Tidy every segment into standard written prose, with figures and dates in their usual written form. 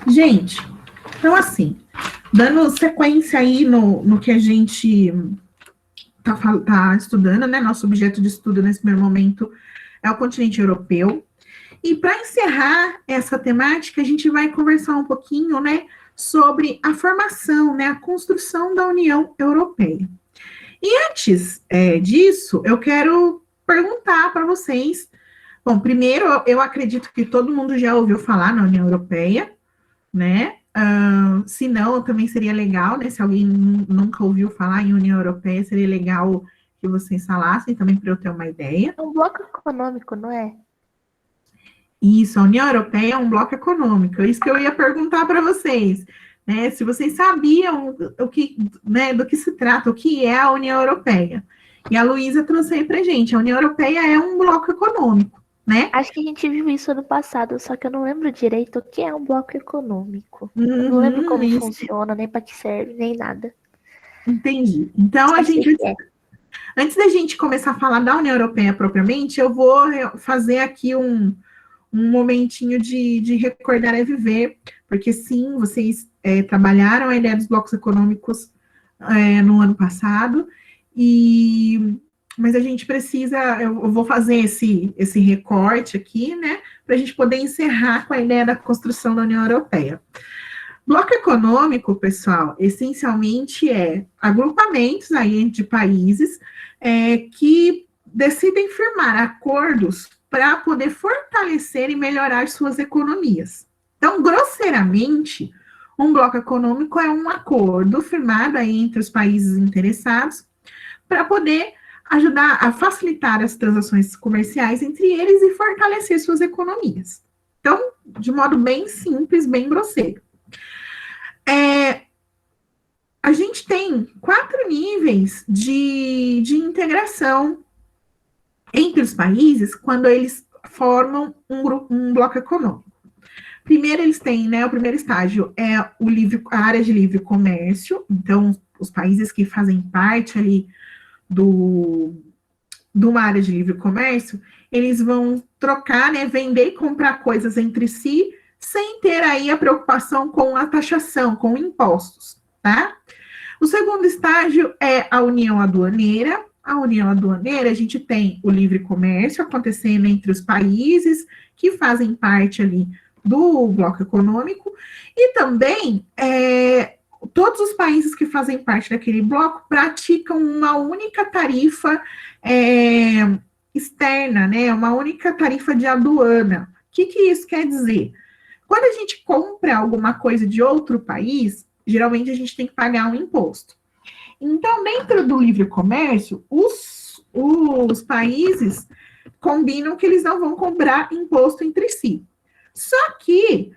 Gente, então assim, dando sequência aí no que a gente tá estudando, né? Nosso objeto de estudo nesse primeiro momento é o continente europeu. E para encerrar essa temática, a gente vai conversar um pouquinho, né, sobre a formação, né, a construção da União Europeia. E antes disso, eu quero perguntar para vocês. Bom, primeiro, eu acredito que todo mundo já ouviu falar na União Europeia, né? Se não, também seria legal, né? Se alguém nunca ouviu falar em União Europeia, seria legal que vocês falassem também para eu ter uma ideia. É um bloco econômico, não é? Isso, a União Europeia é um bloco econômico. É isso que eu ia perguntar para vocês, né? Se vocês sabiam o que, né, do que se trata, o que é a União Europeia. E a Luísa trouxe aí para gente. A União Europeia é um bloco econômico, né? Acho que a gente viu isso ano passado, só que eu não lembro direito o que é um bloco econômico. Eu Uhum, não lembro como isso. funciona, nem para que serve, nem nada. Entendi. Então, Só a sei gente... que é. Antes da gente começar a falar da União Europeia propriamente, eu vou fazer aqui um momentinho de recordar é viver, porque sim, vocês trabalharam a ideia dos blocos econômicos no ano passado, mas a gente precisa, eu vou fazer esse recorte aqui, né, para a gente poder encerrar com a ideia da construção da União Europeia. Bloco econômico, pessoal, essencialmente é agrupamentos aí de países que decidem firmar acordos para poder fortalecer e melhorar suas economias. Então, grosseiramente, um bloco econômico é um acordo firmado aí entre os países interessados para poder ajudar a facilitar as transações comerciais entre eles e fortalecer suas economias. Então, de modo bem simples, bem grosseiro. A gente tem 4 níveis de integração entre os países quando eles formam um bloco econômico. Primeiro, eles têm, né, o primeiro estágio é a área de livre comércio, então, os países que fazem parte ali de uma área de livre comércio, eles vão trocar, né, vender e comprar coisas entre si, sem ter aí a preocupação com a taxação, com impostos, tá? O segundo estágio é a união aduaneira. A união aduaneira, a gente tem o livre comércio acontecendo entre os países que fazem parte ali do bloco econômico, e também todos os países que fazem parte daquele bloco praticam uma única tarifa externa, né? Uma única tarifa de aduana. O que isso quer dizer? Quando a gente compra alguma coisa de outro país, geralmente a gente tem que pagar um imposto. Então, dentro do livre comércio, os países combinam que eles não vão cobrar imposto entre si. Só que,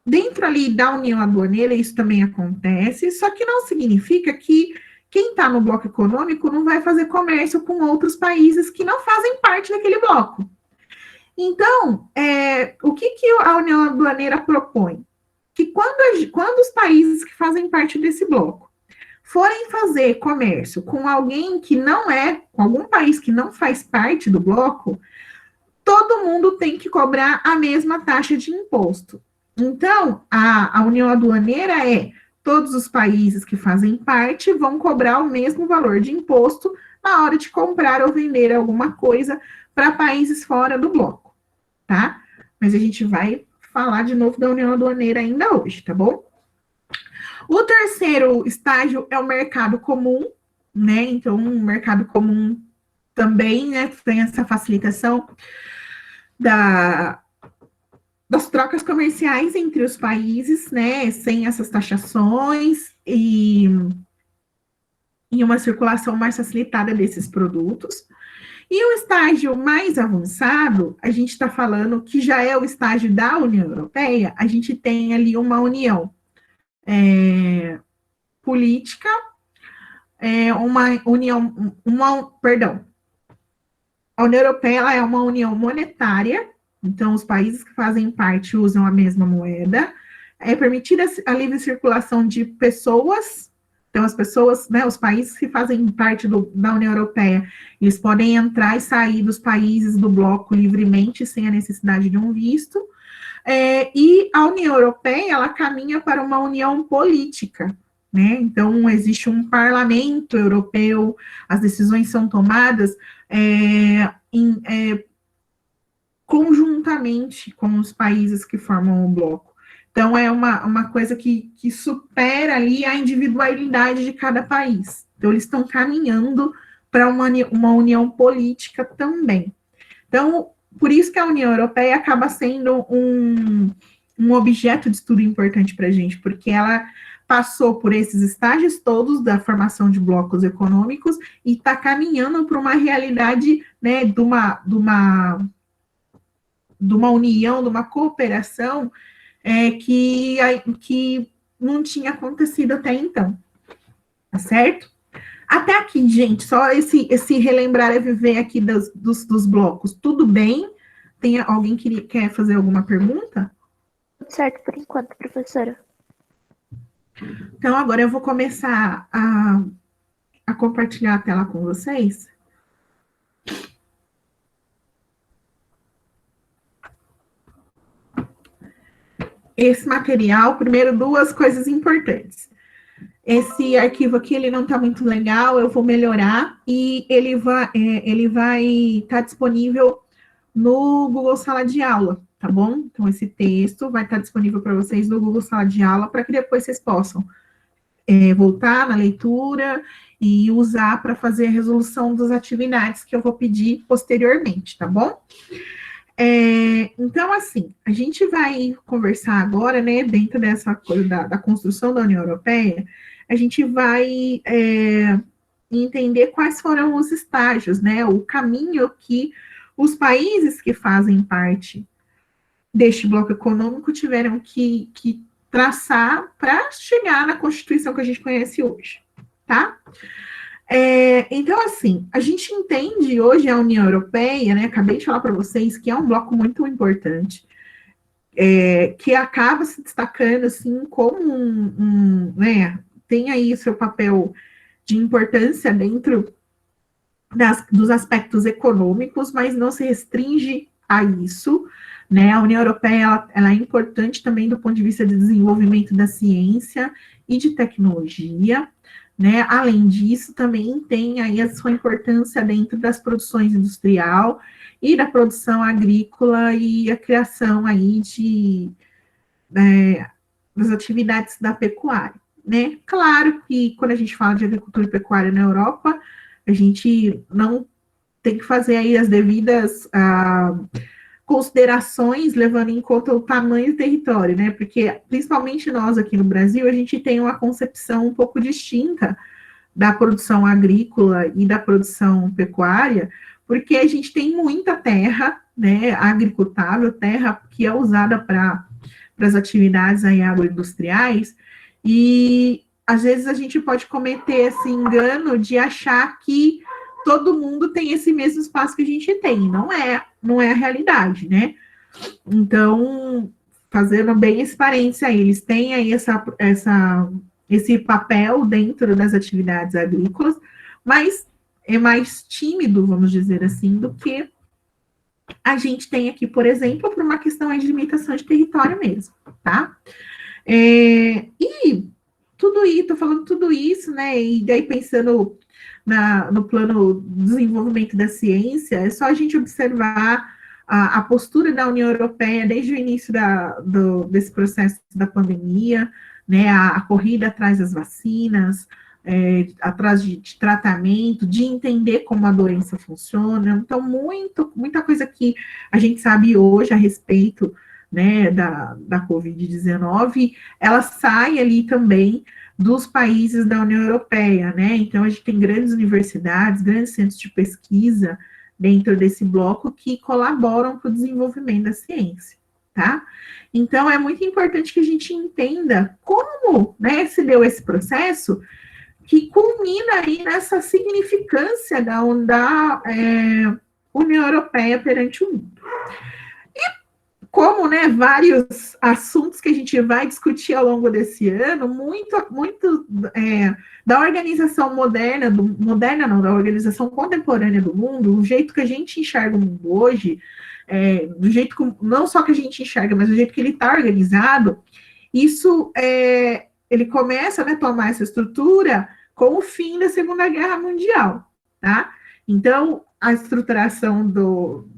dentro ali da união aduaneira, isso também acontece, só que não significa que quem está no bloco econômico não vai fazer comércio com outros países que não fazem parte daquele bloco. Então, o que a união aduaneira propõe? Que quando os países que fazem parte desse bloco forem fazer comércio com alguém que não com algum país que não faz parte do bloco, todo mundo tem que cobrar a mesma taxa de imposto. Então, a união aduaneira todos os países que fazem parte vão cobrar o mesmo valor de imposto na hora de comprar ou vender alguma coisa para países fora do bloco, tá? Mas a gente vai falar de novo da união aduaneira ainda hoje, tá bom? O terceiro estágio é o mercado comum, né? Então, o mercado comum também, né, tem essa facilitação das trocas comerciais entre os países, né, sem essas taxações e uma circulação mais facilitada desses produtos. E o estágio mais avançado, a gente está falando que já é o estágio da União Europeia, a gente tem ali uma união política, a União Europeia ela é uma união monetária, então os países que fazem parte usam a mesma moeda, é permitida a livre circulação de pessoas, então as pessoas, né, os países que fazem parte da União Europeia, eles podem entrar e sair dos países do bloco livremente, sem a necessidade de um visto. E a União Europeia, ela caminha para uma união política, né? Então, existe um parlamento europeu, as decisões são tomadas conjuntamente com os países que formam o bloco. Então, é uma coisa que supera ali a individualidade de cada país. Então, eles estão caminhando para uma união política também. Então, por isso que a União Europeia acaba sendo um objeto de estudo importante para a gente, porque ela passou por esses estágios todos da formação de blocos econômicos e está caminhando para uma realidade, né, de uma união, de uma cooperação que não tinha acontecido até então, tá certo? Até aqui, gente, só esse relembrar e viver aqui dos blocos. Tudo bem? Tem alguém que quer fazer alguma pergunta? Tudo certo por enquanto, professora. Então, agora eu vou começar a compartilhar a tela com vocês. Esse material, primeiro, duas coisas importantes. Esse arquivo aqui, ele não está muito legal, eu vou melhorar, e ele vai estar disponível no Google Sala de Aula, tá bom? Então, esse texto vai estar disponível para vocês no Google Sala de Aula, para que depois vocês possam voltar na leitura e usar para fazer a resolução das atividades que eu vou pedir posteriormente, tá bom? Então, assim, a gente vai conversar agora, né, dentro dessa coisa da construção da União Europeia, a gente vai entender quais foram os estágios, né, o caminho que os países que fazem parte deste bloco econômico tiveram que traçar para chegar na Constituição que a gente conhece hoje, tá? Então, assim, a gente entende hoje a União Europeia, né? Acabei de falar para vocês que é um bloco muito importante, que acaba se destacando, assim, como né? Tem aí seu papel de importância dentro dos aspectos econômicos, mas não se restringe a isso, né? A União Europeia, ela é importante também do ponto de vista de desenvolvimento da ciência e de tecnologia, né? Além disso, também tem aí a sua importância dentro das produções industrial e da produção agrícola e a criação aí das atividades da pecuária, né? Claro que quando a gente fala de agricultura e pecuária na Europa, a gente não tem que fazer aí as devidas considerações, levando em conta o tamanho do território, né? Porque, principalmente nós aqui no Brasil, a gente tem uma concepção um pouco distinta da produção agrícola e da produção pecuária, porque a gente tem muita terra, né, agricultável, terra que é usada para as atividades aí agroindustriais, e às vezes a gente pode cometer esse engano de achar que todo mundo tem esse mesmo espaço que a gente tem. Não é a realidade, né? Então, fazendo bem esse parênteses aí, eles têm aí esse papel dentro das atividades agrícolas, mas é mais tímido, vamos dizer assim, do que a gente tem aqui, por exemplo, por uma questão de limitação de território mesmo, tá? E tudo isso, tô falando tudo isso, né? E daí pensando no plano de desenvolvimento da ciência, é só a gente observar a postura da União Europeia desde o início desse processo da pandemia, né? A corrida atrás das vacinas, atrás de tratamento, de entender como a doença funciona. Então, muita coisa que a gente sabe hoje a respeito, né, da Covid-19, ela sai ali também dos países da União Europeia, né? Então, a gente tem grandes universidades, grandes centros de pesquisa dentro desse bloco que colaboram para o desenvolvimento da ciência, tá? Então, é muito importante que a gente entenda como, né, se deu esse processo que culmina aí nessa significância da União Europeia perante o mundo. como, né, vários assuntos que a gente vai discutir ao longo desse ano, muito da organização moderna não, da organização contemporânea do mundo, o jeito que a gente enxerga o mundo hoje, do jeito que, não só que a gente enxerga, mas do jeito que ele está organizado, isso ele começa, né, a tomar essa estrutura com o fim da Segunda Guerra Mundial, tá? Então, a estruturação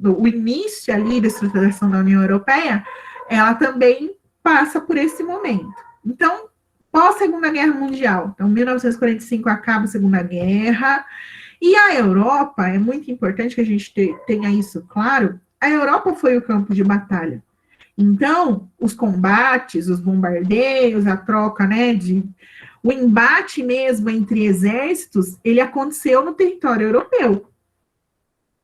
o início ali da estruturação da União Europeia, ela também passa por esse momento. Então, pós-Segunda Guerra Mundial, então, 1945 acaba a Segunda Guerra, e a Europa, é muito importante que a gente tenha isso claro, a Europa foi o campo de batalha. Então, os combates, os bombardeios, a troca, né, o embate mesmo entre exércitos, ele aconteceu no território europeu.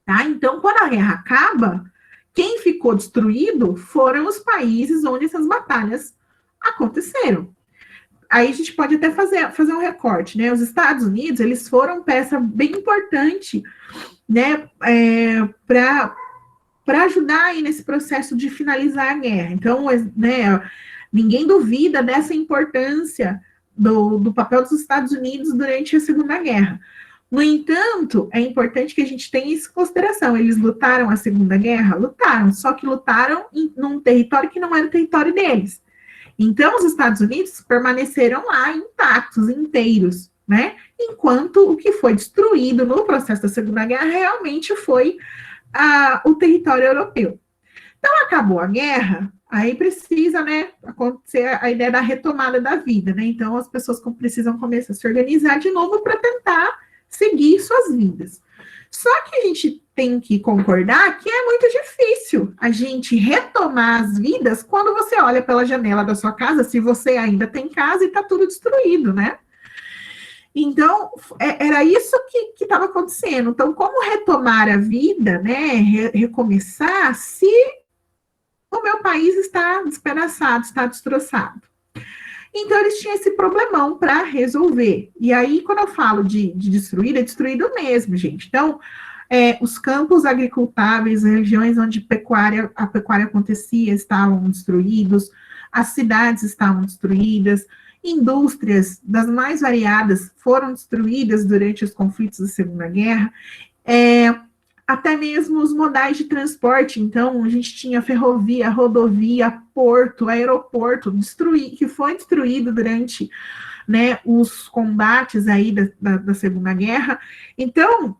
Tá? Então, quando a guerra acaba, quem ficou destruído foram os países onde essas batalhas aconteceram. Aí a gente pode até fazer um recorte, né? Os Estados Unidos, eles foram peça bem importante, né, para ajudar aí nesse processo de finalizar a guerra. Então, né, ninguém duvida dessa importância do papel dos Estados Unidos durante a Segunda Guerra. No entanto, é importante que a gente tenha isso em consideração. Eles lutaram a Segunda Guerra? Lutaram, só que lutaram num território que não era o território deles. Então, os Estados Unidos permaneceram lá intactos, inteiros, né? Enquanto o que foi destruído no processo da Segunda Guerra realmente foi o território europeu. Então, acabou a guerra, aí precisa, né, acontecer a ideia da retomada da vida, né? Então, as pessoas precisam começar a se organizar de novo para tentar seguir suas vidas. Só que a gente tem que concordar que é muito difícil a gente retomar as vidas quando você olha pela janela da sua casa, se você ainda tem casa e está tudo destruído, né? Então, era isso que estava acontecendo. Então, como retomar a vida, né, recomeçar, se o meu país está despedaçado, está destroçado? Então, eles tinham esse problemão para resolver. E aí, quando eu falo de destruir, é destruído mesmo, gente. Então, os campos agricultáveis, regiões onde a pecuária acontecia, estavam destruídos, as cidades estavam destruídas, indústrias das mais variadas foram destruídas durante os conflitos da Segunda Guerra, até mesmo os modais de transporte. Então, a gente tinha ferrovia, rodovia, porto, aeroporto, que foi destruído durante, né, os combates aí da Segunda Guerra. Então,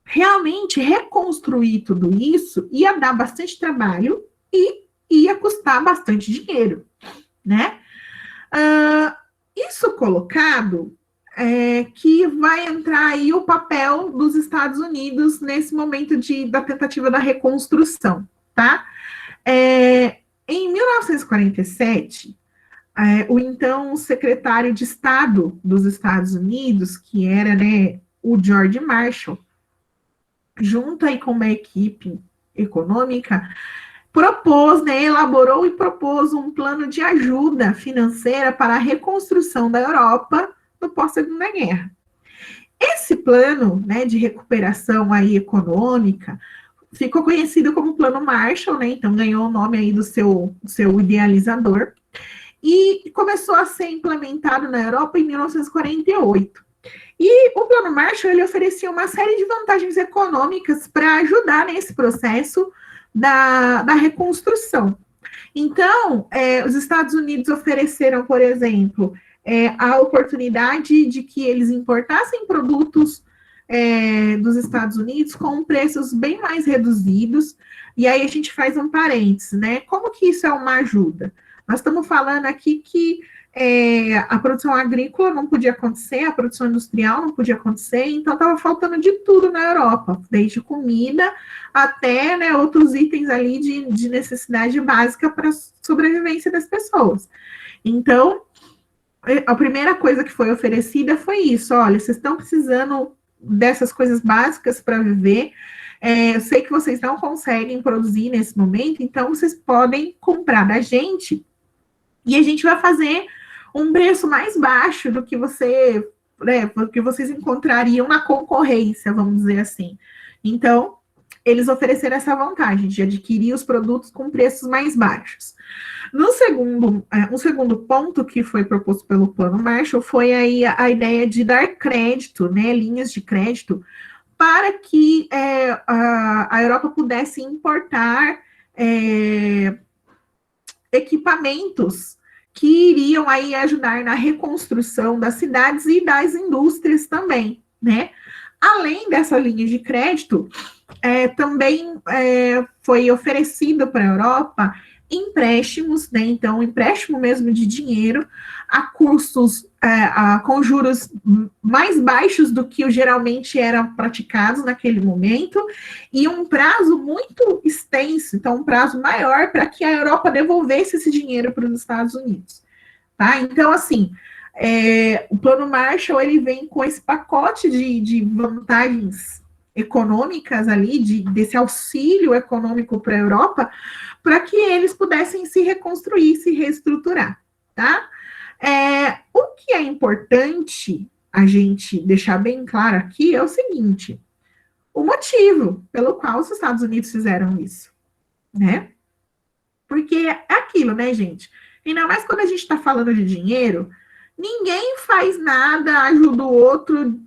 realmente, reconstruir tudo isso ia dar bastante trabalho e ia custar bastante dinheiro, né? Isso colocado, que vai entrar aí o papel dos Estados Unidos nesse momento da tentativa da reconstrução, tá? Em 1947, o então secretário de Estado dos Estados Unidos, que era, né, o George Marshall, junto aí com uma equipe econômica, elaborou e propôs um plano de ajuda financeira para a reconstrução da Europa no pós-Segunda Guerra. Esse plano, né, de recuperação aí econômica ficou conhecido como Plano Marshall, né, então ganhou o nome aí do seu idealizador, e começou a ser implementado na Europa em 1948. E o Plano Marshall, ele oferecia uma série de vantagens econômicas para ajudar nesse processo da reconstrução. Então, os Estados Unidos ofereceram, por exemplo, a oportunidade de que eles importassem produtos dos Estados Unidos com preços bem mais reduzidos. E aí a gente faz um parênteses, né? Como que isso é uma ajuda? Nós estamos falando aqui que a produção agrícola não podia acontecer, a produção industrial não podia acontecer, então estava faltando de tudo na Europa, desde comida até, né, outros itens ali de necessidade básica para a sobrevivência das pessoas. Então, a primeira coisa que foi oferecida foi isso: olha, vocês estão precisando dessas coisas básicas para viver, eu sei que vocês não conseguem produzir nesse momento, então vocês podem comprar da gente e a gente vai fazer um preço mais baixo do que vocês encontrariam na concorrência, vamos dizer assim. Então, eles ofereceram essa vantagem de adquirir os produtos com preços mais baixos. Um segundo ponto que foi proposto pelo Plano Marshall foi aí a ideia de dar crédito, né, linhas de crédito, para que a Europa pudesse importar equipamentos que iriam aí ajudar na reconstrução das cidades e das indústrias também, né? Além dessa linha de crédito, também foi oferecido para a Europa empréstimos, né? Então, empréstimo mesmo de dinheiro a custos com juros mais baixos do que geralmente eram praticados naquele momento e um prazo muito extenso, então um prazo maior para que a Europa devolvesse esse dinheiro para os Estados Unidos, tá? Então, assim, o Plano Marshall, ele vem com esse pacote de vantagens econômicas ali, desse auxílio econômico para a Europa, para que eles pudessem se reconstruir, se reestruturar, tá? O que é importante a gente deixar bem claro aqui é o seguinte: o motivo pelo qual os Estados Unidos fizeram isso, né? Porque é aquilo, né, gente? Ainda mais quando a gente está falando de dinheiro, ninguém faz nada, ajuda o outro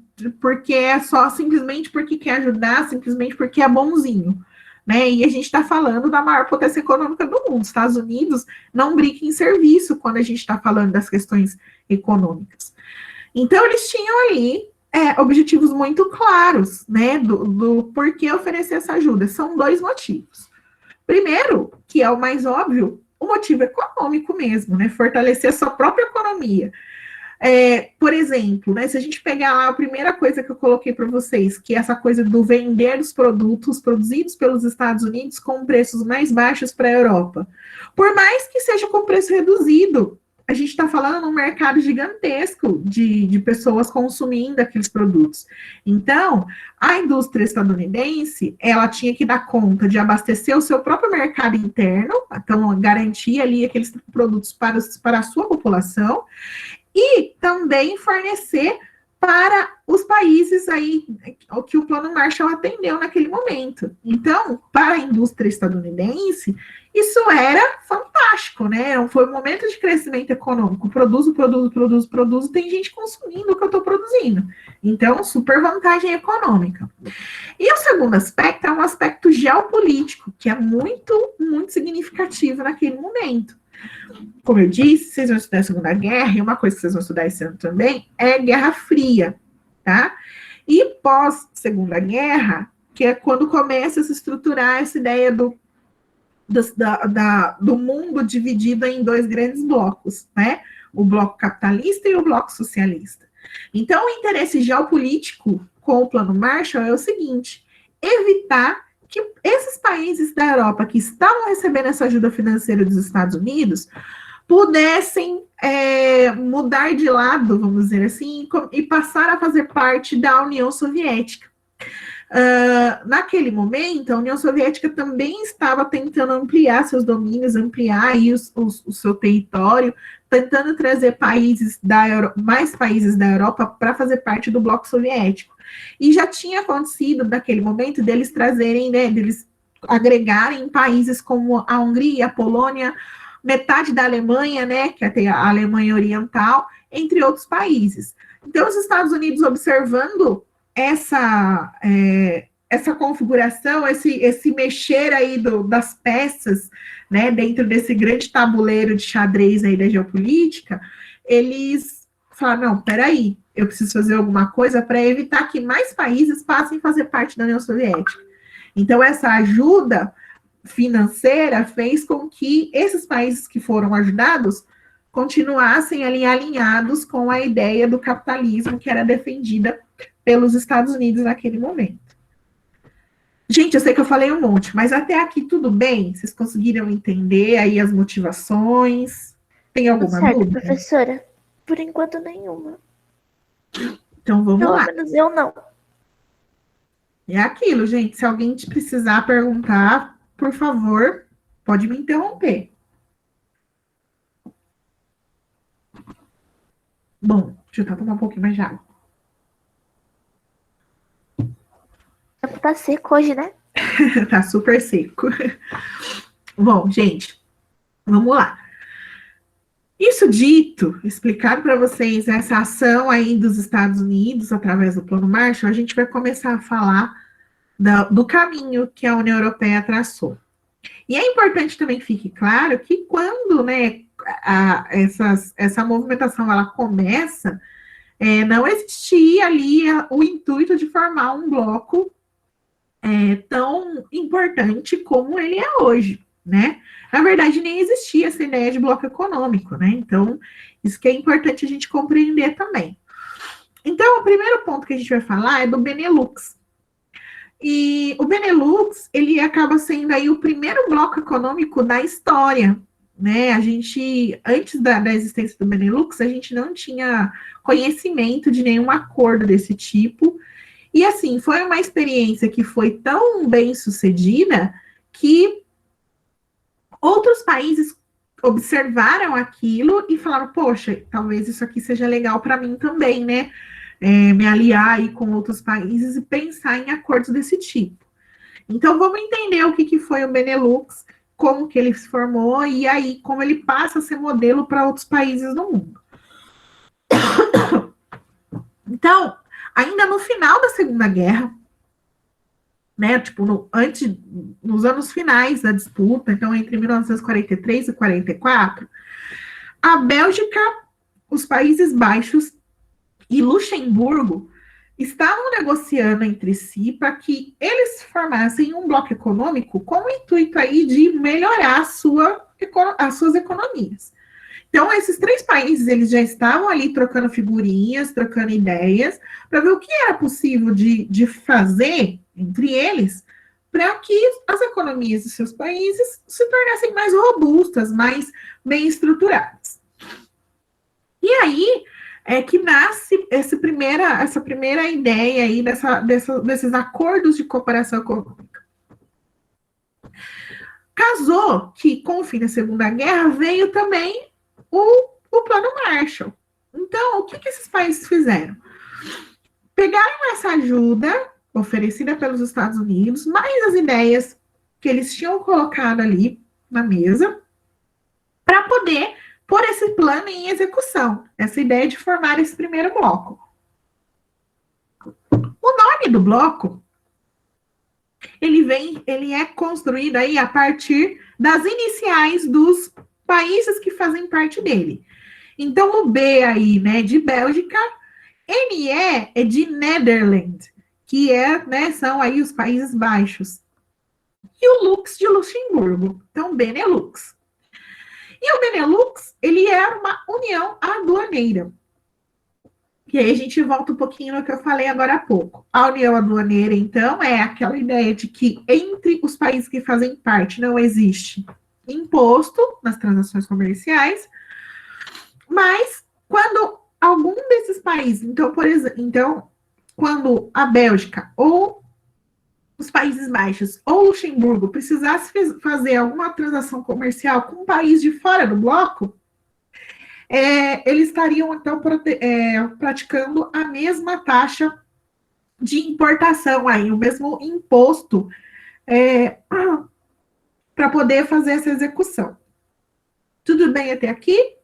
porque é só simplesmente porque quer ajudar, simplesmente porque é bonzinho, né? E a gente está falando da maior potência econômica do mundo. Os Estados Unidos não brinca em serviço quando a gente está falando das questões econômicas. Então, eles tinham ali objetivos muito claros, né, do porquê oferecer essa ajuda. São dois motivos. Primeiro, que é o mais óbvio, o motivo econômico mesmo, né? Fortalecer a sua própria economia. Por exemplo, né, se a gente pegar lá a primeira coisa que eu coloquei para vocês, que é essa coisa do vender os produtos produzidos pelos Estados Unidos com preços mais baixos para a Europa. Por mais que seja com preço reduzido, a gente está falando num mercado gigantesco de pessoas consumindo aqueles produtos. Então, a indústria estadunidense, ela tinha que dar conta de abastecer o seu próprio mercado interno, então garantir ali aqueles produtos para a sua população, e também fornecer para os países aí que o Plano Marshall atendeu naquele momento. Então, para a indústria estadunidense, isso era fantástico, né? Foi um momento de crescimento econômico. Produzo, tem gente consumindo o que eu estou produzindo. Então, super vantagem econômica. E o segundo aspecto é um aspecto geopolítico, que é muito, muito significativo naquele momento. Como eu disse, vocês vão estudar a Segunda Guerra, e uma coisa que vocês vão estudar esse ano também é Guerra Fria, tá? E pós-Segunda Guerra, que é quando começa a se estruturar essa ideia do mundo dividido em dois grandes blocos, né? O bloco capitalista e o bloco socialista. Então, o interesse geopolítico com o Plano Marshall é o seguinte: evitar que esses países da Europa que estavam recebendo essa ajuda financeira dos Estados Unidos pudessem mudar de lado, vamos dizer assim, e passar a fazer parte da União Soviética. Naquele momento, a União Soviética também estava tentando ampliar seus domínios, ampliar aí o seu território, tentando trazer mais países da Europa para fazer parte do bloco soviético. E já tinha acontecido, naquele momento, deles trazerem, né, deles agregarem países como a Hungria, a Polônia, metade da Alemanha, né, que é a Alemanha Oriental, entre outros países. Então, os Estados Unidos, observando essa configuração, esse mexer aí das peças, né, dentro desse grande tabuleiro de xadrez aí da geopolítica, eles falaram: não, peraí, eu preciso fazer alguma coisa para evitar que mais países passem a fazer parte da União Soviética. Então, essa ajuda financeira fez com que esses países que foram ajudados continuassem ali alinhados com a ideia do capitalismo que era defendida pelos Estados Unidos naquele momento. Gente, eu sei que eu falei um monte, mas até aqui tudo bem? Vocês conseguiram entender aí as motivações? Tem alguma dúvida? Professora? Por enquanto, nenhuma. Então, vamos lá. Pelo menos eu não. É aquilo, gente. Se alguém te precisar perguntar, por favor, pode me interromper. Bom, deixa eu tomar um pouquinho mais de água. O tempo tá seco hoje, né? Tá super seco. Bom, gente, vamos lá. Isso dito, explicado para vocês essa ação aí dos Estados Unidos através do Plano Marshall, a gente vai começar a falar do caminho que a União Europeia traçou. E é importante também que fique claro que quando, né, essa movimentação ela começa, não existia ali o intuito de formar um bloco tão importante como ele é hoje, né? Na verdade, nem existia essa ideia de bloco econômico, né? Então, isso que é importante a gente compreender também. Então, o primeiro ponto que a gente vai falar é do Benelux. E o Benelux, ele acaba sendo aí o primeiro bloco econômico da história, né? A gente, antes da existência do Benelux, a gente não tinha conhecimento de nenhum acordo desse tipo. E assim, foi uma experiência que foi tão bem sucedida que outros países observaram aquilo e falaram: poxa, talvez isso aqui seja legal para mim também, né? Me aliar aí com outros países e pensar em acordos desse tipo. Então, vamos entender o que foi o Benelux, como que ele se formou e aí como ele passa a ser modelo para outros países do mundo. Então, ainda no final da Segunda Guerra, né, tipo, nos anos finais da disputa, então entre 1943 e 44, a Bélgica, os Países Baixos e Luxemburgo estavam negociando entre si para que eles formassem um bloco econômico com o intuito aí de melhorar as suas economias. Então, esses três países, eles já estavam ali trocando figurinhas, trocando ideias, para ver o que era possível de fazer entre eles para que as economias de seus países se tornassem mais robustas, mais bem estruturadas. E aí é que nasce essa primeira ideia aí desses acordos de cooperação econômica. Casou que, com o fim da Segunda Guerra, veio também o Plano Marshall. Então, o que esses países fizeram? Pegaram essa ajuda oferecida pelos Estados Unidos, mais as ideias que eles tinham colocado ali na mesa, para poder pôr esse plano em execução, essa ideia de formar esse primeiro bloco. O nome do bloco, ele é construído aí a partir das iniciais dos países que fazem parte dele. Então, o B aí, né, de Bélgica, NE é de Netherlands, que né, são aí os Países Baixos. E o Lux de Luxemburgo, então Benelux. E o Benelux, ele era uma união aduaneira. E aí a gente volta um pouquinho no que eu falei agora há pouco. A união aduaneira, então, é aquela ideia de que entre os países que fazem parte não existe imposto nas transações comerciais, mas quando algum desses países, então, por exemplo, quando a Bélgica ou os Países Baixos ou Luxemburgo precisasse fazer alguma transação comercial com um país de fora do bloco, eles estariam, então, praticando a mesma taxa de importação aí, o mesmo imposto para poder fazer essa execução. Tudo bem até aqui?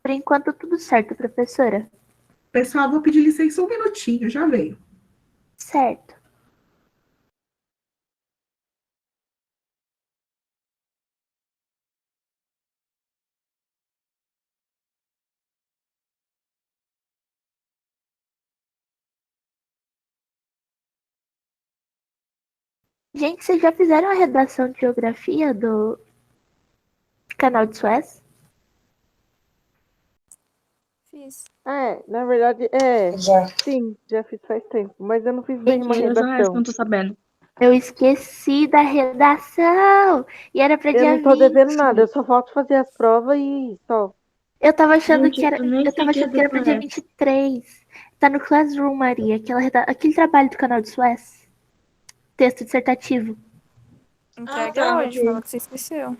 Por enquanto, tudo certo, professora. Pessoal, vou pedir licença um minutinho, já veio. Certo. Gente, vocês já fizeram a redação de geografia do Canal de Suez? Fiz. Na verdade, Já. sim, já fiz faz tempo, mas eu não fiz bem uma Eu redação. não tô sabendo. Eu esqueci da redação. E era pra Eu dia não tô devendo 20. nada, eu só falto fazer as provas e só. Eu tava achando Gente, que era, eu nem eu tava sei achando que era pro dia é. 23. Tá no Classroom, Maria. Aquele trabalho do Canal de Suez. Texto dissertativo. Entrega tá, hoje, ok. falou que você esqueceu.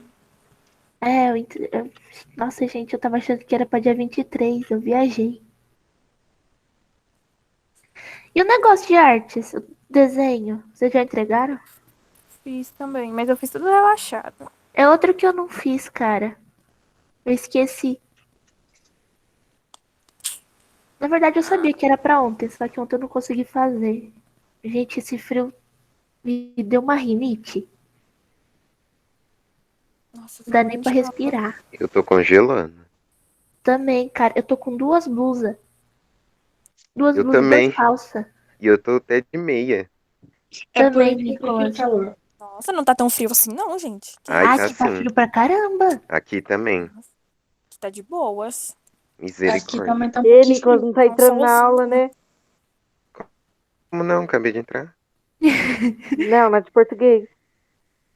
Nossa, gente, eu tava achando que era pra dia 23. Eu viajei. E o negócio de artes? Desenho. Vocês já entregaram? Fiz também, mas eu fiz tudo relaxado. É outro que eu não fiz, cara. Eu esqueci. Na verdade, eu sabia que era pra ontem, só que ontem eu não consegui fazer. Gente, esse frio me deu uma rinite. Nossa, Não dá tô nem pra morrendo de respirar. Eu tô congelando. Também, cara. Eu tô com duas blusas. Duas Eu blusas e duas também. calças. E eu tô até de meia. É por Também, isso que eu Nicolas. prefiro calor. Nossa, não tá tão frio assim, não, gente. Que Ai, Ah, tá que tá sim. frio pra caramba. Aqui também. Aqui tá de boas. Aqui Misericórdia. também tá um E pouquinho Nicolas frio. não tá entrando na Nossa, aula, né? Como não? Acabei de entrar. Não, na de português.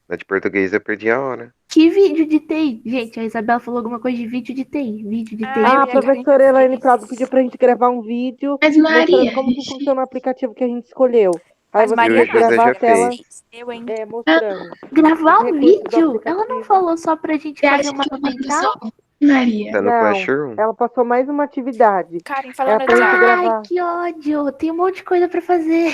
Na de português eu perdi a hora. Que vídeo de TI? Gente, a Isabela falou alguma coisa de vídeo de TI. Vídeo de TI. Ah, Ah, eu a ia querer professora Elaine fez. Prado pediu pra gente gravar um vídeo Mas mostrando Maria, como que funciona o aplicativo que a gente escolheu. Aí Mas você Maria Eu e tem que José gravar já a tela fez. Eu, hein? mostrando Gravar os um recursos do vídeo? Ela não aplicativo. falou só pra gente você fazer acha um mapa que uma mental? pessoa... Maria, Tá no Não, Classroom? ela passou mais uma atividade. Karen, Era falando pra gente de gravar Ai, que ódio. Tem um monte de coisa pra fazer.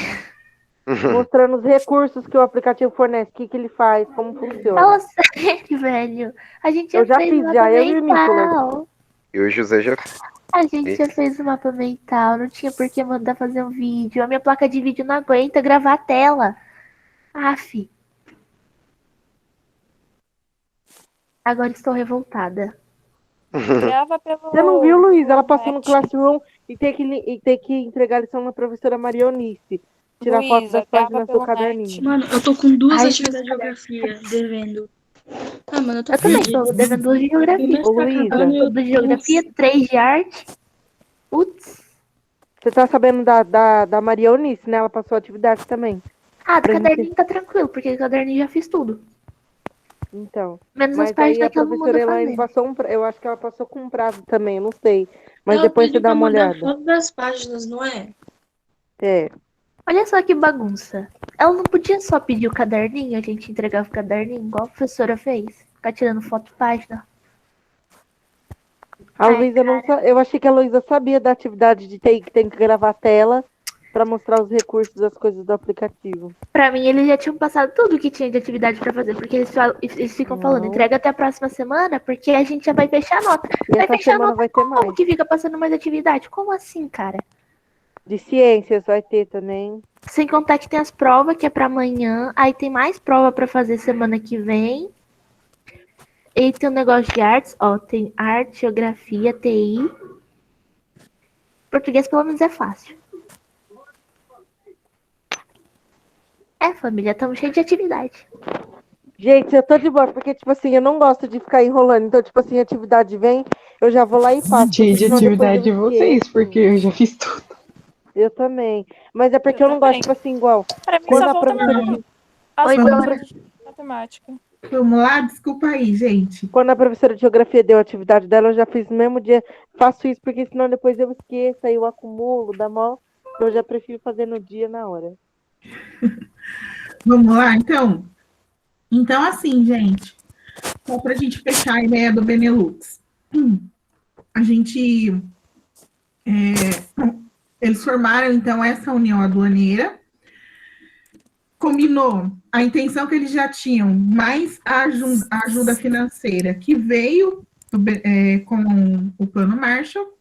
mostrando os recursos que o aplicativo fornece, o que que ele faz, como funciona. Fala sério, velho. A gente já Eu já fez fiz, um mapa já, eu e o Nicolas. mental. Eu e José já A gente já fez. fez um mapa mental. Não tinha por que mandar fazer um vídeo. A minha placa de vídeo não aguenta gravar a tela. Aff. Agora estou revoltada. grava pelo. Você não viu, Luiz? Ela passou no Meet. Classroom e tem que entregar a lição na professora Marionice. Tirar foto Luísa, das grava páginas do pelo caderninho. mano, eu tô com duas Ai, atividades de geografia devendo. Ah, mano, eu tô Eu também perdido. estou devendo 2 de O geografia. mês Ô, tá Luísa. acabando e eu 2 de geografia, 3 de arte. Putz. Você tá sabendo da Marionice, né? Ela passou atividade também. Ah, do Pra gente- caderninho tá tranquilo, porque o caderninho já fiz tudo. Então. Menos as Mas aí páginas a que ela não professora manda Elaine fazer. passou eu acho que ela passou com um prazo também, eu não sei. Mas Ela depois você pediu dá pra uma mandar olhada. foto das páginas, não é? É. Olha só que bagunça. Ela não podia só pedir o caderninho, a gente entregava o caderninho, igual a professora fez. Ficar tirando foto de página. A Ai, Luísa não eu achei que a Luísa sabia da atividade de TI que tem que gravar a tela pra mostrar os recursos das coisas do aplicativo. Pra mim, eles já tinham passado tudo que tinha de atividade pra fazer, porque eles ficam falando, Não. entrega até a próxima semana, porque a gente já vai fechar a nota. E Vai essa fechar a semana nota vai ter como mais. que fica passando mais atividade? Como assim, cara? De ciências vai ter também. Sem contar que tem as provas, que é pra amanhã, aí tem mais prova pra fazer semana que vem. E tem um negócio de artes, ó, tem arte, geografia, TI. Português pelo menos é fácil. É, família, estamos cheios de atividade. Gente, eu tô de boa, porque, tipo assim, eu não gosto de ficar enrolando. Então, tipo assim, a atividade vem, eu já vou lá e faço. Cheio porque de senão depois atividade de eu vocês, esqueço. porque eu já fiz tudo. Eu também. Mas é porque Eu eu não gosto, também. tipo assim, igual. Pra mim Quando só a volta professora, as Oi, provas Dora. de matemática. Vamos lá? Desculpa aí, gente. quando a professora de geografia deu a atividade dela, eu já fiz no mesmo dia. Faço isso, porque senão depois eu esqueço, aí eu acumulo, dá mó. Eu já prefiro fazer no dia, na hora. Vamos lá, então? Então, assim, gente, só para a gente fechar a ideia do Benelux. A gente... eles formaram, então, essa união aduaneira, combinou a intenção que eles já tinham, mais a ajuda financeira que veio com o Plano Marshall,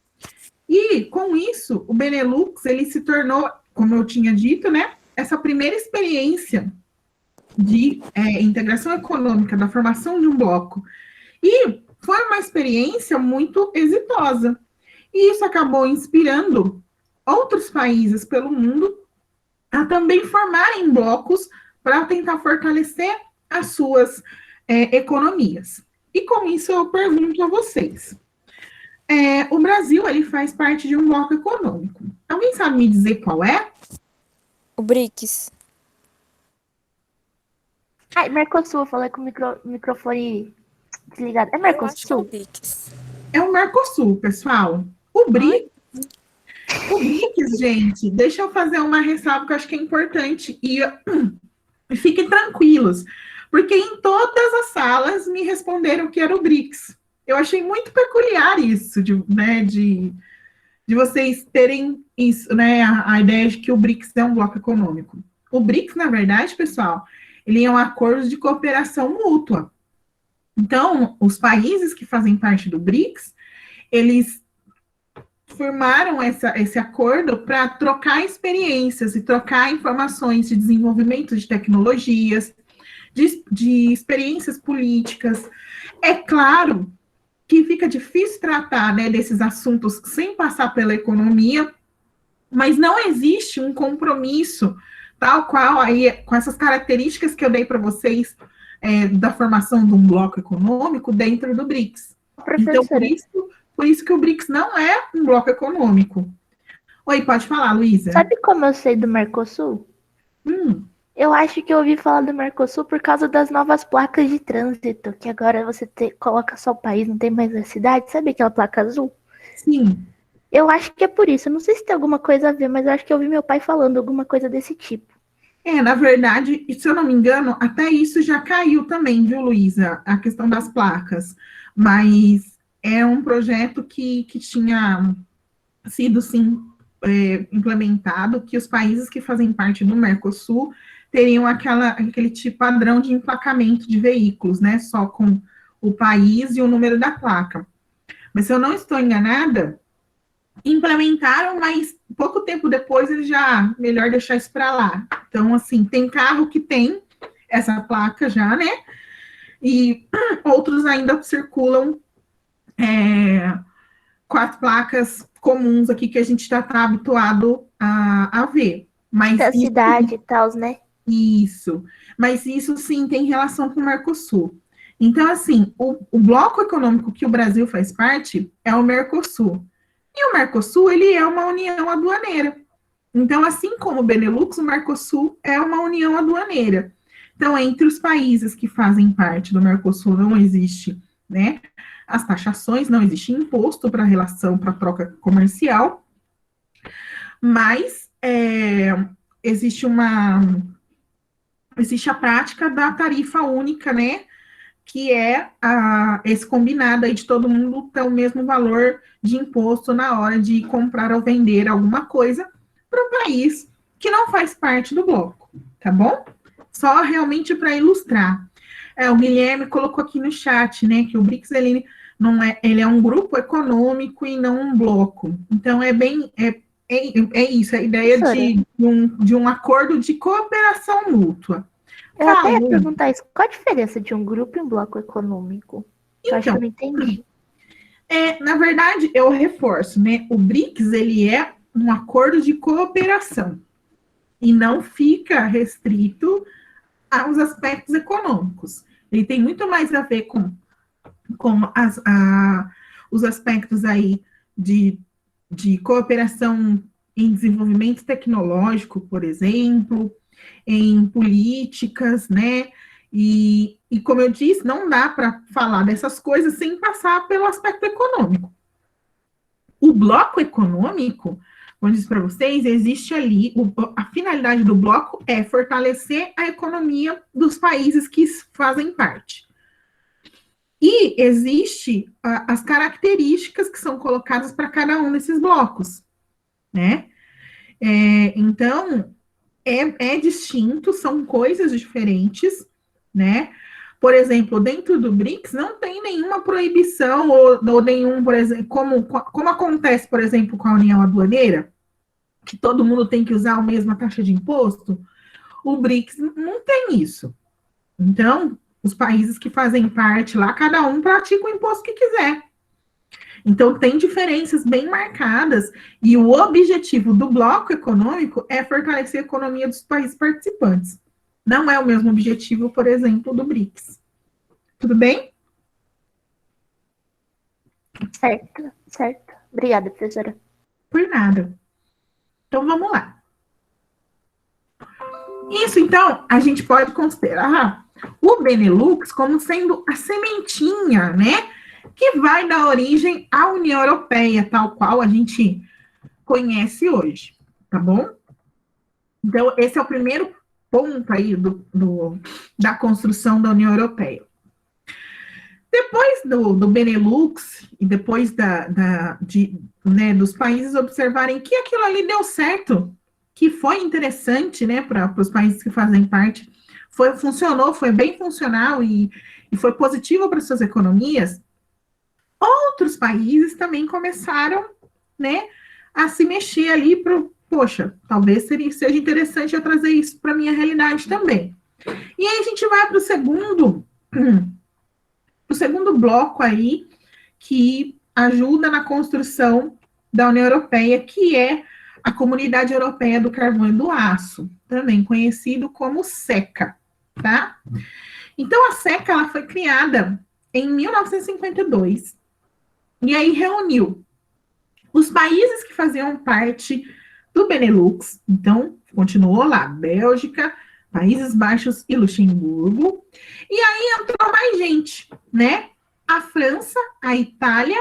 e com isso, o Benelux, ele se tornou, como eu tinha dito, né, essa primeira experiência de integração econômica, da formação de um bloco. E foi uma experiência muito exitosa. E isso acabou inspirando outros países pelo mundo a também formarem blocos para tentar fortalecer as suas economias. E com isso eu pergunto a vocês. O Brasil, ele faz parte de um bloco econômico. Alguém sabe me dizer qual é? O BRICS. Ai, Mercosul, eu falei com o microfone desligado. É Eu acho que é o Mercosul? BRICS. É o Mercosul, pessoal. O BRICS, gente, deixa eu fazer uma ressalva que eu acho que é importante. E fiquem tranquilos, porque em todas as salas me responderam que era o BRICS. Eu achei muito peculiar isso, de vocês terem isso, né, a ideia de que o BRICS é um bloco econômico. O BRICS, na verdade, pessoal, ele é um acordo de cooperação mútua. Então, os países que fazem parte do BRICS, eles firmaram esse acordo para trocar experiências e trocar informações de desenvolvimento de tecnologias, de experiências políticas. É claro que fica difícil tratar, né, desses assuntos sem passar pela economia, mas não existe um compromisso tal qual aí, com essas características que eu dei para vocês, da formação de um bloco econômico dentro do BRICS. Então, por isso que o BRICS não é um bloco econômico. Oi, pode falar, Luísa. Sabe como eu sei do Mercosul? Eu acho que eu ouvi falar do Mercosul por causa das novas placas de trânsito, que agora você coloca só o país, não tem mais a cidade. Sabe aquela placa azul? Sim. Eu acho que é por isso. Eu não sei se tem alguma coisa a ver, mas eu acho que eu ouvi meu pai falando alguma coisa desse tipo. Na verdade, se eu não me engano, até isso já caiu também, viu, Luísa? A questão das placas. Mas é um projeto que tinha sido, sim, implementado, que os países que fazem parte do Mercosul teriam aquele tipo padrão de emplacamento de veículos, né? Só com o país e o número da placa. Mas se eu não estou enganada, implementaram, mas pouco tempo depois eles já, melhor deixar isso para lá. Então, assim, tem carro que tem essa placa já, né? E outros ainda circulam com as placas comuns aqui que a gente já está habituado a ver. Mas Da cidade e tal, né? Isso. Mas isso, sim, tem relação com o Mercosul. Então, assim, o bloco econômico que o Brasil faz parte é o Mercosul. E o Mercosul, ele é uma união aduaneira. Então, assim como o Benelux, o Mercosul é uma união aduaneira. Então, entre os países que fazem parte do Mercosul não existe, né, as taxações, não existe imposto para relação, para troca comercial, mas existe a prática da tarifa única, né, que é esse combinado aí de todo mundo ter o mesmo valor de imposto na hora de comprar ou vender alguma coisa para o país que não faz parte do bloco, tá bom? Só realmente para ilustrar. O Guilherme colocou aqui no chat, né, que o BRICS, ele é um grupo econômico e não um bloco. Então, é isso, a ideia de um acordo de cooperação mútua. Eu até ia perguntar isso. Qual a diferença de um grupo e um bloco econômico? Eu acho que eu não entendi. Na verdade, eu reforço, né? O BRICS, ele é um acordo de cooperação e não fica restrito aos aspectos econômicos. Ele tem muito mais a ver com os aspectos aí de cooperação em desenvolvimento tecnológico, por exemplo, em políticas, né? E como eu disse, não dá para falar dessas coisas sem passar pelo aspecto econômico. O bloco econômico, como eu disse para vocês, existe ali, a finalidade do bloco é fortalecer a economia dos países que fazem parte. E existe as características que são colocadas para cada um desses blocos, né? Então, é distinto, são coisas diferentes, né? Por exemplo, dentro do BRICS não tem nenhuma proibição ou nenhum, por exemplo, como acontece, por exemplo, com a União Aduaneira, que todo mundo tem que usar a mesma taxa de imposto, o BRICS não tem isso. Então, os países que fazem parte lá, cada um pratica o imposto que quiser. Então, tem diferenças bem marcadas, e o objetivo do bloco econômico é fortalecer a economia dos países participantes. Não é o mesmo objetivo, por exemplo, do BRICS. Tudo bem? Certo, certo. Obrigada, professora. Por nada. Então, vamos lá. Isso, então, a gente pode considerar o Benelux como sendo a sementinha, né, que vai dar origem à União Europeia, tal qual a gente conhece hoje, tá bom? Então, esse é o primeiro ponto aí da construção da União Europeia. Depois do Benelux, e depois dos países observarem que aquilo ali deu certo, que foi interessante, né, para os países que fazem parte, funcionou, foi bem funcional e foi positivo para suas economias, outros países também começaram, né, a se mexer ali para, poxa, talvez seja interessante eu trazer isso para a minha realidade também. E aí a gente vai para o segundo bloco aí, que ajuda na construção da União Europeia, que é a Comunidade Europeia do Carvão e do Aço, também conhecido como SECA, tá? Então, a SECA, ela foi criada em 1952, e aí reuniu os países que faziam parte do Benelux, então, continuou lá, Bélgica, Países Baixos e Luxemburgo, e aí entrou mais gente, né? A França, a Itália,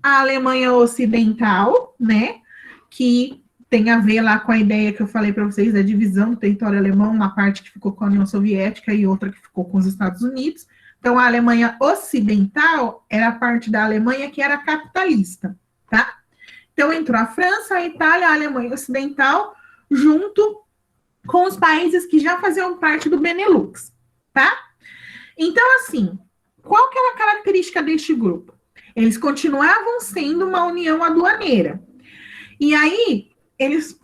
a Alemanha Ocidental, né? Que tem a ver lá com a ideia que eu falei para vocês da divisão do território alemão, uma parte que ficou com a União Soviética e outra que ficou com os Estados Unidos. Então, a Alemanha Ocidental era a parte da Alemanha que era capitalista, tá? Então, entrou a França, a Itália, a Alemanha Ocidental, junto com os países que já faziam parte do Benelux, tá? Então, assim, qual que era a característica deste grupo? Eles continuavam sendo uma união aduaneira. E aí, eles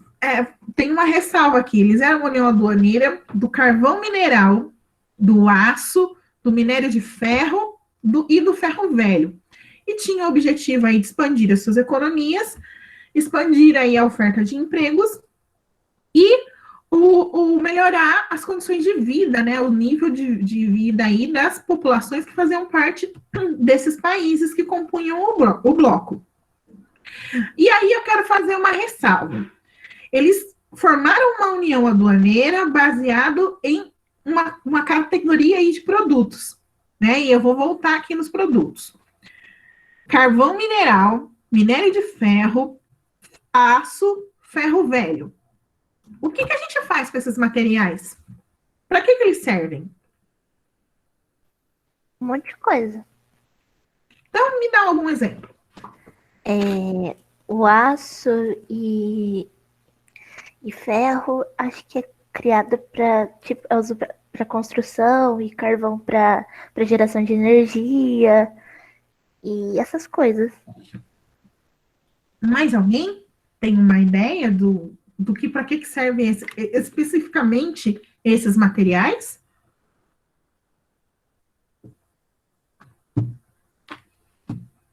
têm uma ressalva aqui, eles eram uma união aduaneira do carvão mineral, do aço, do minério de ferro e do ferro velho. E tinha o objetivo aí de expandir as suas economias, expandir aí a oferta de empregos e o melhorar as condições de vida, né, o nível de vida aí das populações que faziam parte desses países que compunham o bloco. E aí eu quero fazer uma ressalva. Eles formaram uma união aduaneira baseado em uma categoria aí de produtos, né, e eu vou voltar aqui nos produtos. Carvão mineral, minério de ferro, aço, ferro velho. O que a gente faz com esses materiais? Para que eles servem? Um monte de coisa. Então, me dá algum exemplo. O aço e ferro, acho que é criado para para construção e carvão para geração de energia e essas coisas. Mais alguém tem uma ideia para que servem especificamente esses materiais?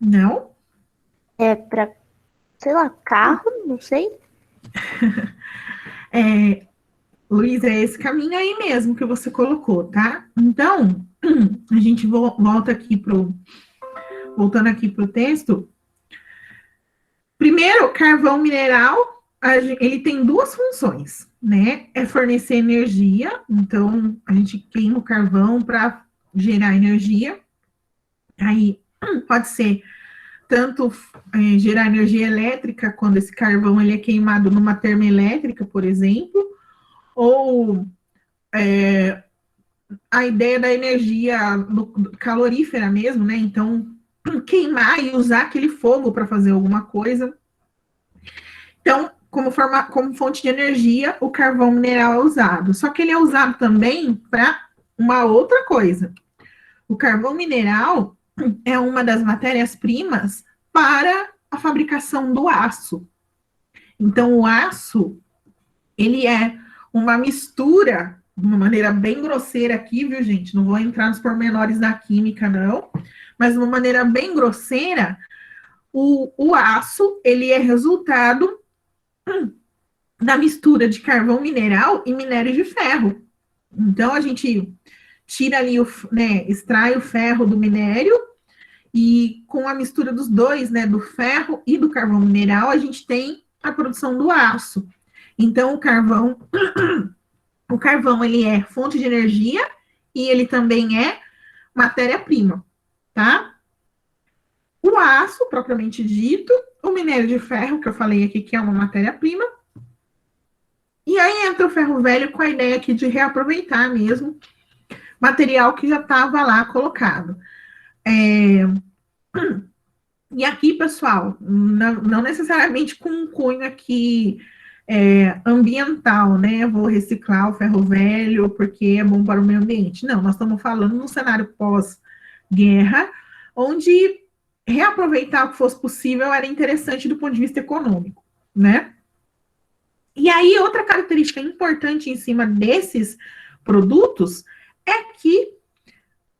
Não? É para, sei lá, carro, não sei. Luiz, é esse caminho aí mesmo que você colocou, tá? Então, a gente volta aqui voltando aqui para o texto. Primeiro, carvão mineral, ele tem duas funções, né? É fornecer energia, então a gente queima o carvão para gerar energia. Aí pode ser tanto gerar energia elétrica, quando esse carvão ele é queimado numa termoelétrica, por exemplo, ou a ideia da energia calorífera mesmo, né? Então, queimar e usar aquele fogo para fazer alguma coisa. Então, como fonte de energia, o carvão mineral é usado. Só que ele é usado também para uma outra coisa. O carvão mineral é uma das matérias-primas para a fabricação do aço. Então, o aço, ele é uma mistura, de uma maneira bem grosseira aqui, viu, gente? Não vou entrar nos pormenores da química, não. Mas, de uma maneira bem grosseira, o aço, ele é resultado da mistura de carvão mineral e minério de ferro. Então, a gente tira ali, extrai o ferro do minério, e com a mistura dos dois, né, do ferro e do carvão mineral, a gente tem a produção do aço. Então, o carvão, ele é fonte de energia e ele também é matéria-prima, tá? O aço, propriamente dito, o minério de ferro, que eu falei aqui, que é uma matéria-prima, e aí entra o ferro velho com a ideia aqui de reaproveitar mesmo material que já estava lá colocado. E aqui, pessoal, não necessariamente com um cunho aqui ambiental, né? Vou reciclar o ferro velho porque é bom para o meio ambiente. Não, nós estamos falando num cenário pós-guerra, onde reaproveitar o que fosse possível era interessante do ponto de vista econômico, né? E aí, outra característica importante em cima desses produtos é que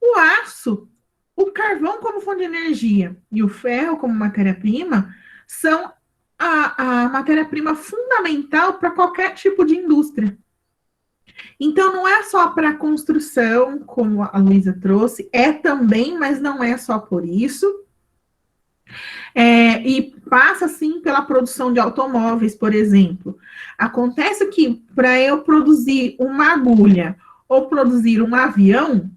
o aço, o carvão como fonte de energia e o ferro como matéria-prima são a matéria-prima fundamental para qualquer tipo de indústria. Então, não é só para a construção, como a Luísa trouxe, é também, mas não é só por isso. E passa, sim, pela produção de automóveis, por exemplo. Acontece que, para eu produzir uma agulha ou produzir um avião,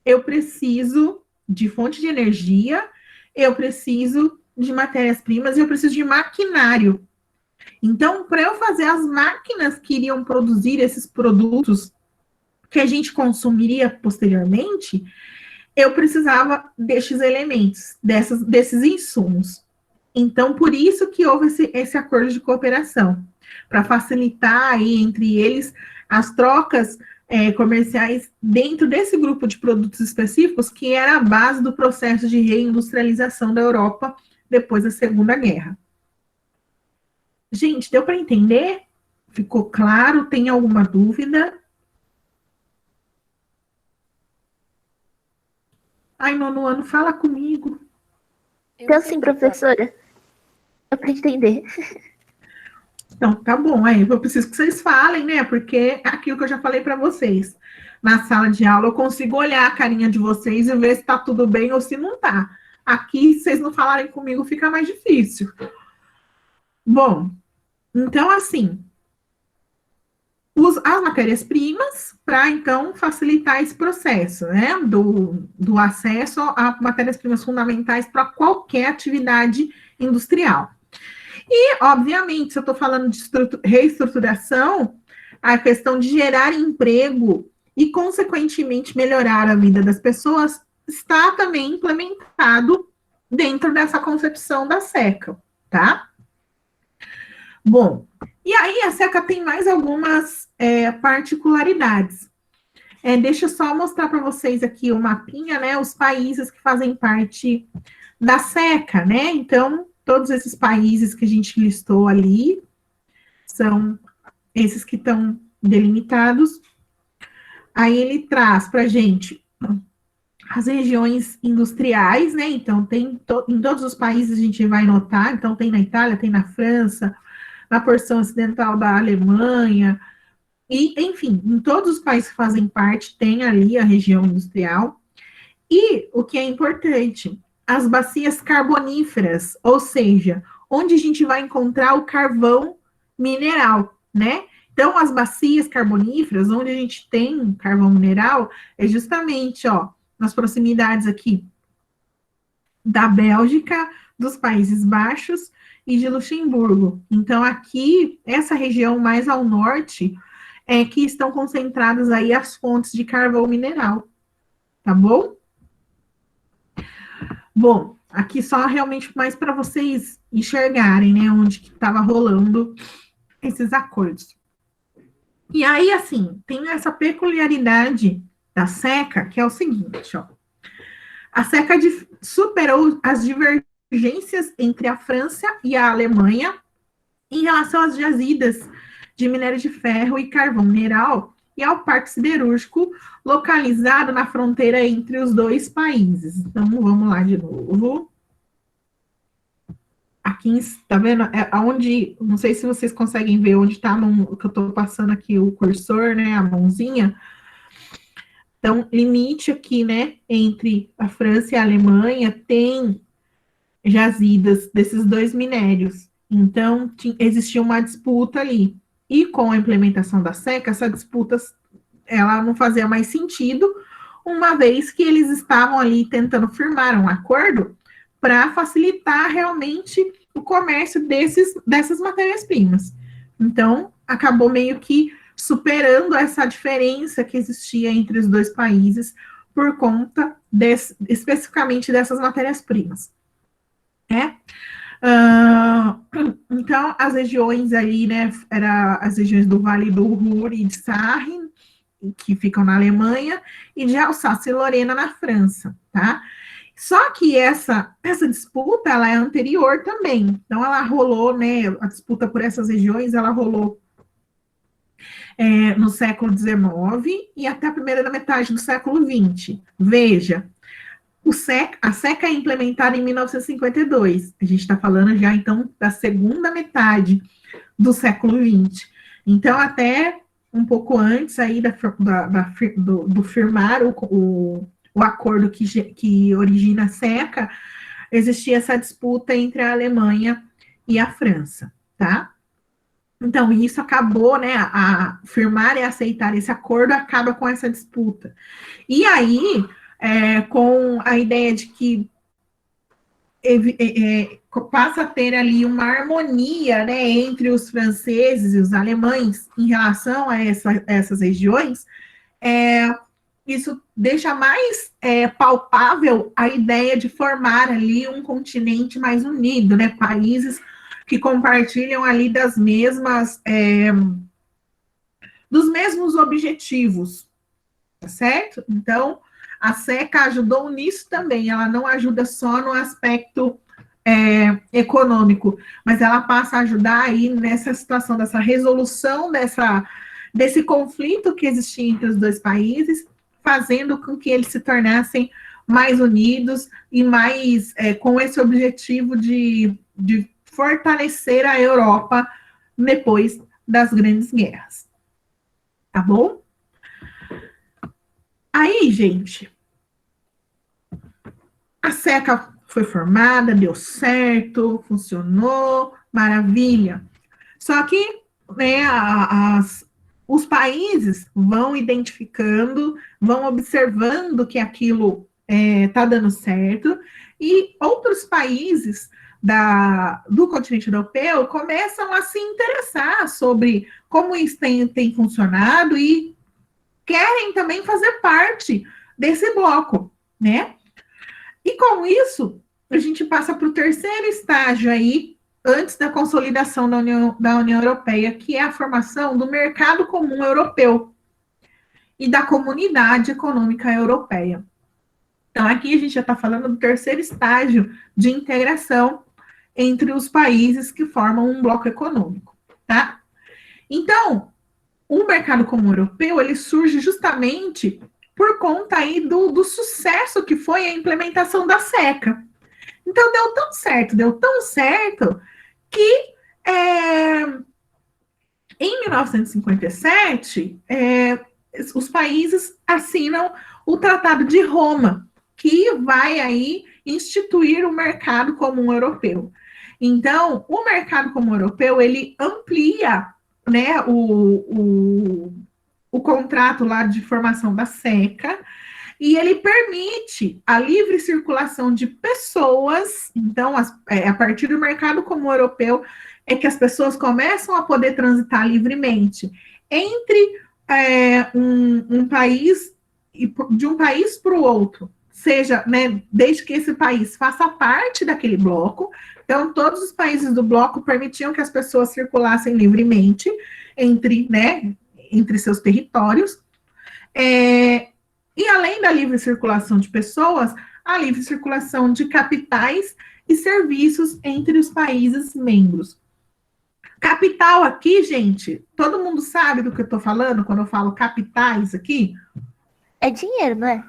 eu preciso de fonte de energia, eu preciso de matérias-primas e eu preciso de maquinário. Então, para eu fazer as máquinas que iriam produzir esses produtos que a gente consumiria posteriormente, eu precisava destes elementos, desses insumos. Então, por isso que houve esse acordo de cooperação, para facilitar aí entre eles as trocas comerciais dentro desse grupo de produtos específicos, que era a base do processo de reindustrialização da Europa depois da Segunda Guerra. Gente, deu para entender? Ficou claro? Tem alguma dúvida? Ai, nono ano, fala comigo. Então, sim, professora. Deu para entender. Então, tá bom. Aí eu preciso que vocês falem, né? Porque é aquilo que eu já falei para vocês. Na sala de aula, eu consigo olhar a carinha de vocês e ver se tá tudo bem ou se não tá. Aqui, se vocês não falarem comigo, fica mais difícil. Bom, então, assim, as matérias-primas para, então, facilitar esse processo, né? Do acesso a matérias-primas fundamentais para qualquer atividade industrial. E, obviamente, se eu estou falando de reestruturação, a questão de gerar emprego e, consequentemente, melhorar a vida das pessoas está também implementado dentro dessa concepção da SECA, tá? Bom, e aí a SECA tem mais algumas particularidades. Deixa eu só mostrar para vocês aqui o mapinha, né? Os países que fazem parte da SECA, né? Então, todos esses países que a gente listou ali são esses que estão delimitados. Aí ele traz para a gente as regiões industriais, né? Então, tem em todos os países a gente vai notar. Então, tem na Itália, tem na França, na porção ocidental da Alemanha, e, enfim, em todos os países que fazem parte, tem ali a região industrial. E o que é importante, as bacias carboníferas, ou seja, onde a gente vai encontrar o carvão mineral, né? Então, as bacias carboníferas, onde a gente tem carvão mineral, é justamente, ó, nas proximidades aqui da Bélgica, dos Países Baixos e de Luxemburgo. Então, aqui, essa região mais ao norte, é que estão concentradas aí as fontes de carvão mineral, tá bom? Bom, aqui só realmente mais para vocês enxergarem, né, onde que estava rolando esses acordos. E aí, assim, tem essa peculiaridade da SECA, que é o seguinte, ó. A SECA superou as divergências entre a França e a Alemanha em relação às jazidas de minério de ferro e carvão mineral e ao parque siderúrgico localizado na fronteira entre os dois países. Então, vamos lá de novo. Aqui, tá vendo? Aonde, não sei se vocês conseguem ver onde está que eu estou passando aqui o cursor, né, a mãozinha. Então, limite aqui, né, entre a França e a Alemanha tem jazidas desses dois minérios. Então, existia uma disputa ali. E com a implementação da SECA, essa disputa ela não fazia mais sentido, uma vez que eles estavam ali tentando firmar um acordo para facilitar realmente o comércio dessas matérias-primas. Então, acabou meio que superando essa diferença que existia entre os dois países por conta especificamente dessas matérias-primas. Ah, então, as regiões ali, né, era as regiões do Vale do Ruhr e de Sarre, que ficam na Alemanha, e de Alsácia e Lorena na França, tá? Só que essa disputa, ela é anterior também. Então, ela rolou, né, a disputa por essas regiões, ela rolou no século XIX e até a primeira da metade do século XX. Veja, a SECA é implementada em 1952. A gente está falando já, então, da segunda metade do século XX. Então, até um pouco antes aí do firmar o acordo que origina a SECA, existia essa disputa entre a Alemanha e a França, tá? Então, isso acabou, né, a firmar e aceitar esse acordo acaba com essa disputa. E aí, com a ideia de que passa a ter ali uma harmonia, né, entre os franceses e os alemães em relação a essas regiões, isso deixa mais palpável a ideia de formar ali um continente mais unido, né, países que compartilham ali dos mesmos objetivos, tá certo? Então, a SECA ajudou nisso também, ela não ajuda só no aspecto econômico, mas ela passa a ajudar aí nessa situação, dessa resolução desse conflito que existia entre os dois países, fazendo com que eles se tornassem mais unidos e mais com esse objetivo de fortalecer a Europa depois das grandes guerras. Tá bom? Aí, gente, a SECA foi formada, deu certo, funcionou, maravilha. Só que, né, os países vão identificando, vão observando que aquilo está dando certo, e outros países do continente europeu começam a se interessar sobre como isso tem funcionado e querem também fazer parte desse bloco, né? E com isso, a gente passa para o terceiro estágio aí, antes da consolidação da União Europeia, que é a formação do Mercado Comum Europeu e da Comunidade Econômica Europeia. Então, aqui a gente já está falando do terceiro estágio de integração entre os países que formam um bloco econômico, tá? Então, o Mercado Comum Europeu, ele surge justamente por conta aí do sucesso que foi a implementação da SECA. Então, deu tão certo, que em 1957, os países assinam o Tratado de Roma, que vai aí instituir o Mercado Comum Europeu. Então, o Mercado Comum Europeu, ele amplia, né, o contrato lá de formação da SECA, e ele permite a livre circulação de pessoas. Então, a partir do Mercado Comum Europeu, é que as pessoas começam a poder transitar livremente entre um país, de um país para o outro, seja, né, desde que esse país faça parte daquele bloco. Então, todos os países do bloco permitiam que as pessoas circulassem livremente entre seus territórios. E além da livre circulação de pessoas, a livre circulação de capitais e serviços entre os países membros. Capital aqui, gente, todo mundo sabe do que eu estou falando quando eu falo capitais aqui? É dinheiro, não é?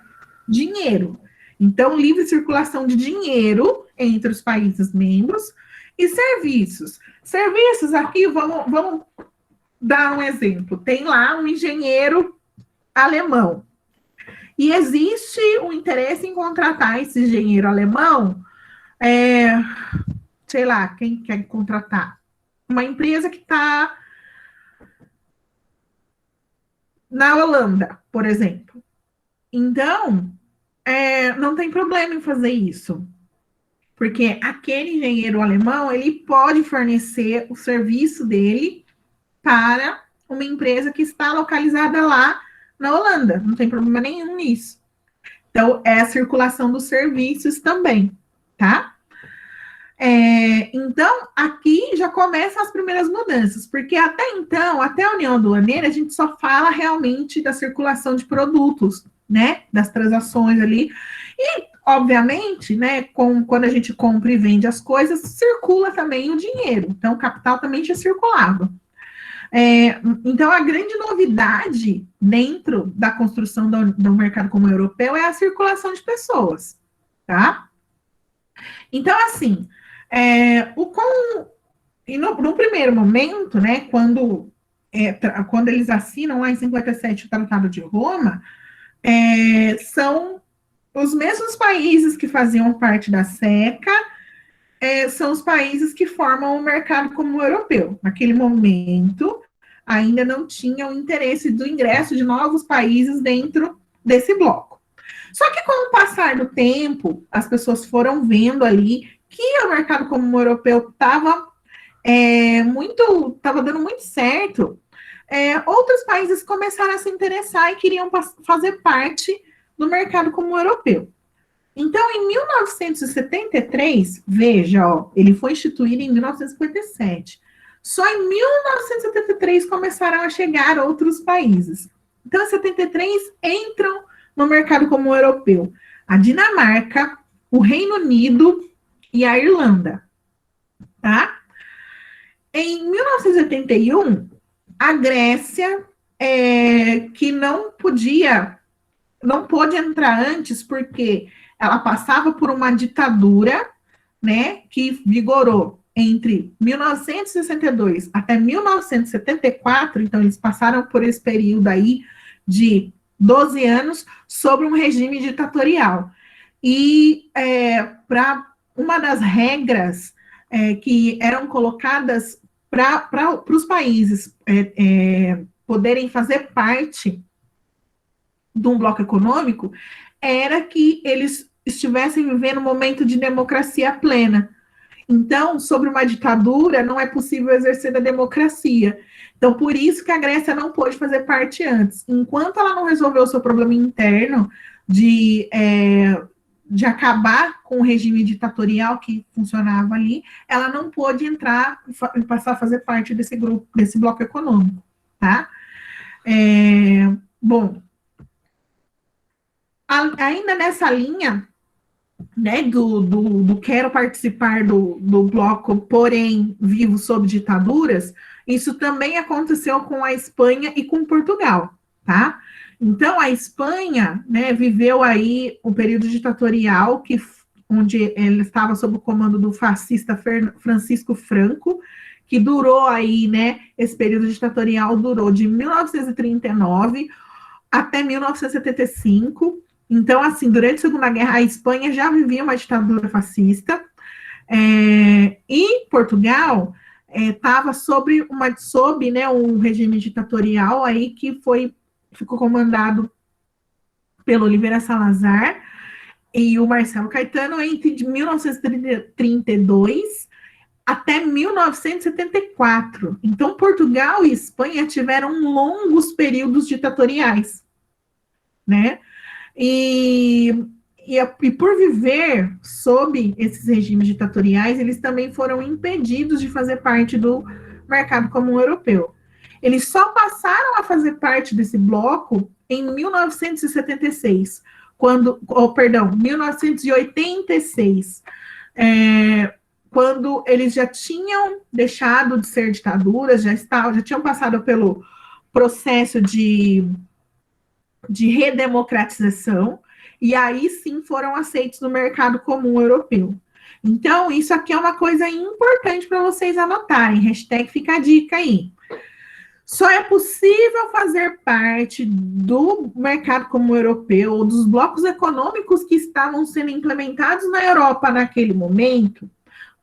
Dinheiro. Então, livre circulação de dinheiro entre os países membros e serviços. Serviços aqui, vamos dar um exemplo. Tem lá um engenheiro alemão. E existe um interesse em contratar esse engenheiro alemão, sei lá, quem quer contratar? Uma empresa que está na Holanda, por exemplo. Então, não tem problema em fazer isso, porque aquele engenheiro alemão, ele pode fornecer o serviço dele para uma empresa que está localizada lá na Holanda, não tem problema nenhum nisso. Então, é a circulação dos serviços também, tá? Então, aqui já começam as primeiras mudanças, porque até então, até a União Aduaneira, a gente só fala realmente da circulação de produtos, né, das transações ali, e, obviamente, né, quando a gente compra e vende as coisas, circula também o dinheiro, então o capital também já circulava. Então, a grande novidade dentro da construção do mercado comum europeu é a circulação de pessoas, tá? Então, assim, no primeiro momento, né, quando eles assinam lá em 57 o Tratado de Roma, são os mesmos países que faziam parte da SECA, são os países que formam o mercado comum europeu. Naquele momento, ainda não tinha o interesse do ingresso de novos países dentro desse bloco. Só que com o passar do tempo, as pessoas foram vendo ali que o mercado comum europeu estava dando muito certo. Outros países começaram a se interessar e queriam fazer parte do mercado comum europeu. Então, em 1973, veja, ele foi instituído em 1957. Só em 1973 começaram a chegar outros países. Então, em 73 entram no mercado comum europeu a Dinamarca, o Reino Unido e a Irlanda, tá? Em 1981, a Grécia, que não pôde entrar antes porque ela passava por uma ditadura, né, que vigorou entre 1962 até 1974, então eles passaram por esse período aí de 12 anos sobre um regime ditatorial. E para uma das regras que eram colocadas para os países poderem fazer parte de um bloco econômico, era que eles estivessem vivendo um momento de democracia plena. Então, sobre uma ditadura, não é possível exercer a democracia. Então, por isso que a Grécia não pôde fazer parte antes. Enquanto ela não resolveu o seu problema interno de acabar com o regime ditatorial que funcionava ali, ela não pôde entrar e passar a fazer parte desse grupo, desse bloco econômico, tá? Bom, ainda nessa linha, né, do quero participar do bloco, porém vivo sob ditaduras, isso também aconteceu com a Espanha e com Portugal, tá? Então, a Espanha, né, viveu aí um período ditatorial onde ele estava sob o comando do fascista Francisco Franco, que durou aí, né, esse período ditatorial durou de 1939 até 1975. Então, assim, durante a Segunda Guerra, a Espanha já vivia uma ditadura fascista, e Portugal estava sob né, um regime ditatorial aí que ficou comandado pelo Oliveira Salazar e o Marcelo Caetano entre 1932 até 1974. Então, Portugal e Espanha tiveram longos períodos ditatoriais, né? E por viver sob esses regimes ditatoriais, eles também foram impedidos de fazer parte do mercado comum europeu. Eles só passaram a fazer parte desse bloco em 1976, 1986, quando eles já tinham deixado de ser ditaduras, já tinham passado pelo processo de redemocratização, e aí sim foram aceitos no mercado comum europeu. Então, isso aqui é uma coisa importante para vocês anotarem, hashtag fica a dica aí. Só é possível fazer parte do mercado comum europeu, ou dos blocos econômicos que estavam sendo implementados na Europa naquele momento,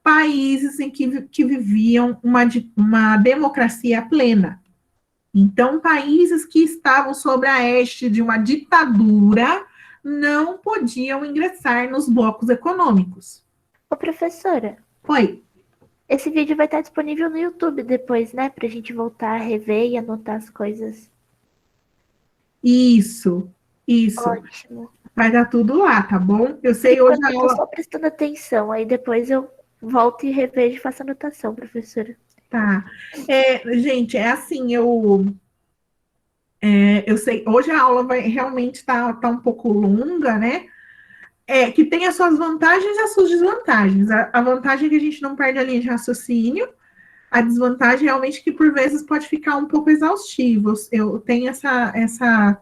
países em que viviam uma democracia plena. Então, países que estavam sob a égide de uma ditadura não podiam ingressar nos blocos econômicos. Ô, professora. Oi. Esse vídeo vai estar disponível no YouTube depois, né? Pra gente voltar a rever e anotar as coisas. Isso. Ótimo. Vai dar tudo lá, tá bom? Eu sei hoje a eu tô aula... só prestando atenção, aí depois eu Volte e reveja e faça anotação, professora. Tá. Gente, é assim, eu sei, hoje a aula vai realmente tá um pouco longa, né? Que tem as suas vantagens e as suas desvantagens. A vantagem é que a gente não perde a linha de raciocínio, a desvantagem realmente é que por vezes pode ficar um pouco exaustivo. Eu tenho essa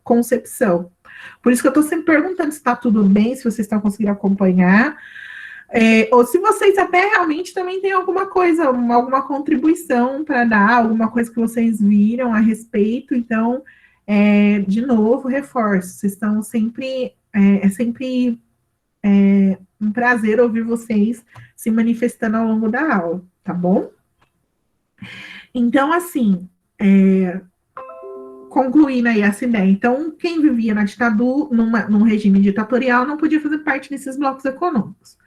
concepção. Por isso que eu estou sempre perguntando se está tudo bem, se vocês estão conseguindo acompanhar. Ou se vocês até realmente também têm alguma coisa, alguma contribuição para dar, alguma coisa que vocês viram a respeito. Então, de novo, reforço, vocês estão sempre, sempre um prazer ouvir vocês se manifestando ao longo da aula, tá bom? Então, assim, concluindo aí essa ideia. Então, quem vivia na ditadura, num regime ditatorial, não podia fazer parte desses blocos econômicos.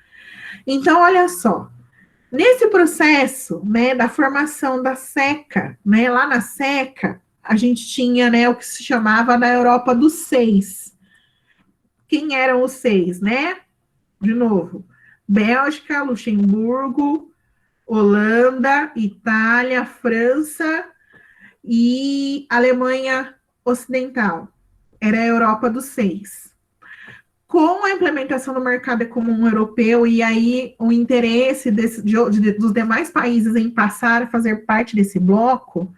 Então, olha só, nesse processo, né, da formação da SECA, né, lá na SECA, a gente tinha, né, o que se chamava da Europa dos Seis. Quem eram os seis, né? De novo, Bélgica, Luxemburgo, Holanda, Itália, França e Alemanha Ocidental. Era a Europa dos Seis. Com a implementação do mercado comum europeu e aí o interesse dos demais países em passar a fazer parte desse bloco,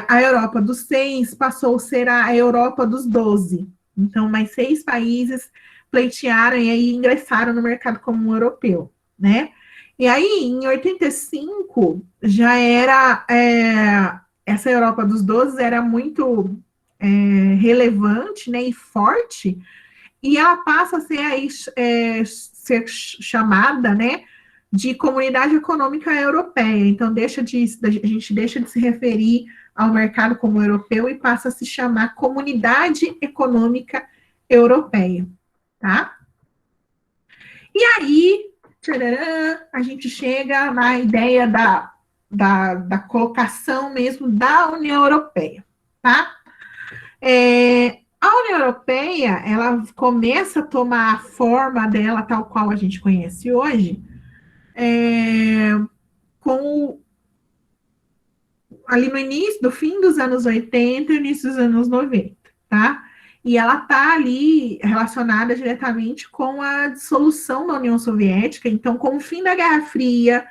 a Europa dos Seis passou a ser a Europa dos 12. Então, mais 6 países pleitearam e aí ingressaram no mercado comum europeu, né? E aí, em 85, já era, essa Europa dos 12 era muito relevante, né, e forte, e ela passa a ser, ser chamada, né, de Comunidade Econômica Europeia. Então, a gente deixa de se referir ao mercado comum europeu e passa a se chamar Comunidade Econômica Europeia, tá? E aí, tcharam, a gente chega na ideia da colocação mesmo da União Europeia, tá? A União Europeia, ela começa a tomar a forma dela tal qual a gente conhece hoje, ali no início, do fim dos anos 80 e início dos anos 90, tá? E ela está ali relacionada diretamente com a dissolução da União Soviética, então, com o fim da Guerra Fria,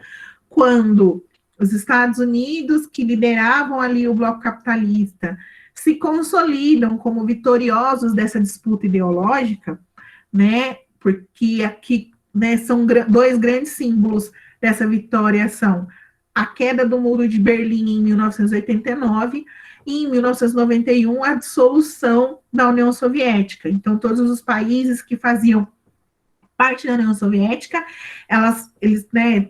quando os Estados Unidos, que lideravam ali o bloco capitalista, se consolidam como vitoriosos dessa disputa ideológica, né? Porque aqui, né, são dois grandes símbolos dessa vitória são a queda do Muro de Berlim em 1989 e em 1991 a dissolução da União Soviética. Então, todos os países que faziam parte da União Soviética,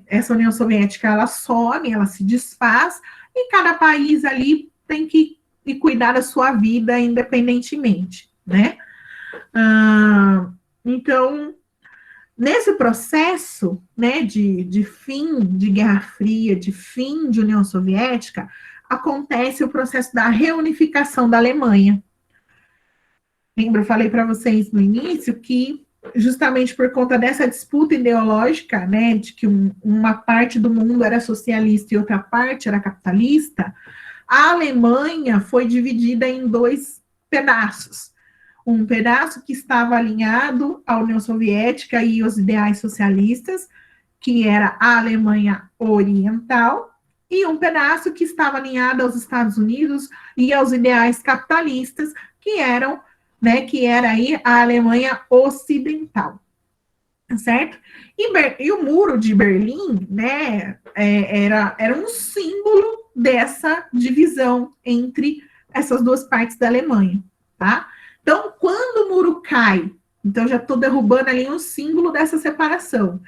essa União Soviética, ela some, ela se desfaz, e cada país ali tem que cuidar da sua vida independentemente, né? Então, nesse processo, né, de fim de Guerra Fria, de fim de União Soviética, acontece o processo da reunificação da Alemanha. Lembra, eu falei para vocês no início que, justamente por conta dessa disputa ideológica, né, de que uma parte do mundo era socialista e outra parte era capitalista, a Alemanha foi dividida em 2 pedaços. Um pedaço que estava alinhado à União Soviética e aos ideais socialistas, que era a Alemanha Oriental, e um pedaço que estava alinhado aos Estados Unidos e aos ideais capitalistas, que eram, né, que era aí a Alemanha Ocidental, certo? E o Muro de Berlim, né, era um símbolo dessa divisão entre essas 2 partes da Alemanha, tá? Então, quando o muro cai, então já estou derrubando ali um símbolo dessa separação.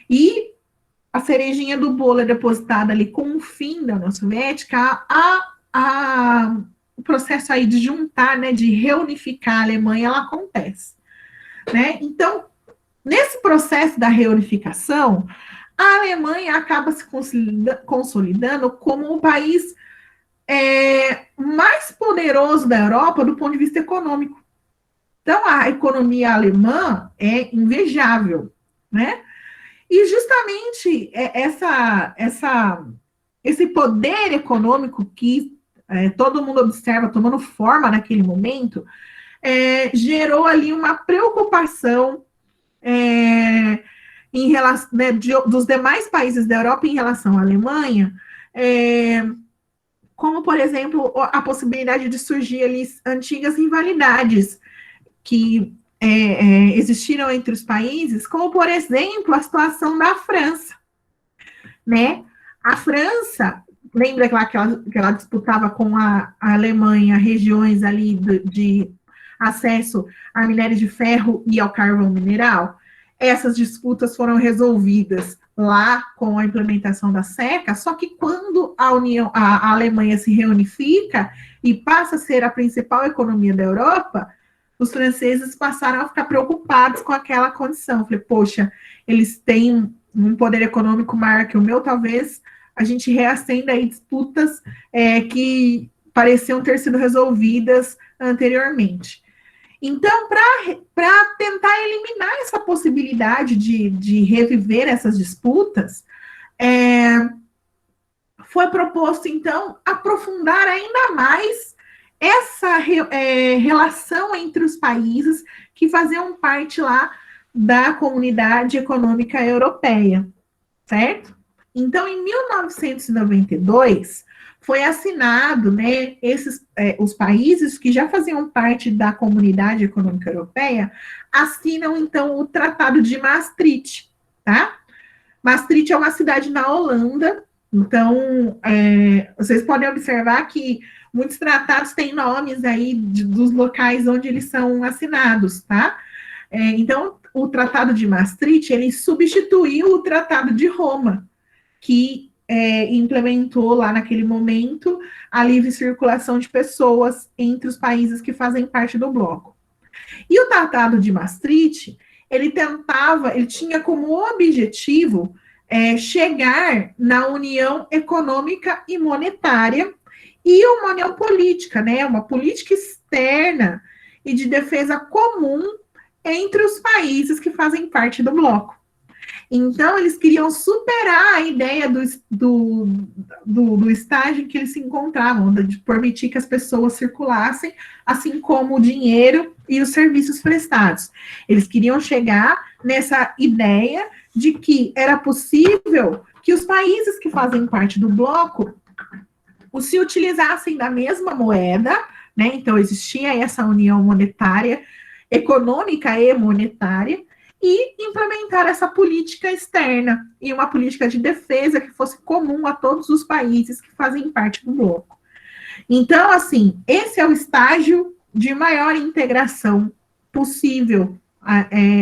E a cerejinha do bolo é depositada ali com o fim da União Soviética, o processo aí de juntar, né, de reunificar a Alemanha, ela acontece, né? Então, nesse processo da reunificação, a Alemanha acaba se consolidando como o país mais poderoso da Europa do ponto de vista econômico. Então, a economia alemã é invejável, né? E justamente esse poder econômico que todo mundo observa tomando forma naquele momento, gerou ali uma preocupação em relação, né, dos demais países da Europa em relação à Alemanha, como, por exemplo, a possibilidade de surgir ali antigas rivalidades que existiram entre os países, como, por exemplo, a situação da França, né? A França, lembra que ela disputava com a Alemanha regiões ali de acesso a minério de ferro e ao carvão mineral? Essas disputas foram resolvidas lá com a implementação da CECA, só que quando a Alemanha se reunifica e passa a ser a principal economia da Europa, os franceses passaram a ficar preocupados com aquela condição. Falei, poxa, eles têm um poder econômico maior que o meu, talvez a gente reacenda aí disputas que pareciam ter sido resolvidas anteriormente. Então, para tentar eliminar essa possibilidade de reviver essas disputas, foi proposto, então, aprofundar ainda mais essa relação entre os países que faziam parte lá da Comunidade Econômica Europeia, certo? Então, em 1992, foi assinado, né, os países que já faziam parte da Comunidade Econômica Europeia, assinam, então, o Tratado de Maastricht, tá? Maastricht é uma cidade na Holanda, então, vocês podem observar que muitos tratados têm nomes aí dos locais onde eles são assinados, tá? Então, o Tratado de Maastricht, ele substituiu o Tratado de Roma, que implementou lá naquele momento a livre circulação de pessoas entre os países que fazem parte do bloco. E o Tratado de Maastricht, ele tinha como objetivo chegar na União Econômica e Monetária e uma união política, né, uma política externa e de defesa comum entre os países que fazem parte do bloco. Então, eles queriam superar a ideia do estágio em que eles se encontravam, de permitir que as pessoas circulassem, assim como o dinheiro e os serviços prestados. Eles queriam chegar nessa ideia de que era possível que os países que fazem parte do bloco se utilizassem da mesma moeda, né? Então, existia essa união monetária, econômica e monetária, e implementar essa política externa e uma política de defesa que fosse comum a todos os países que fazem parte do bloco. Então, assim, esse é o estágio de maior integração possível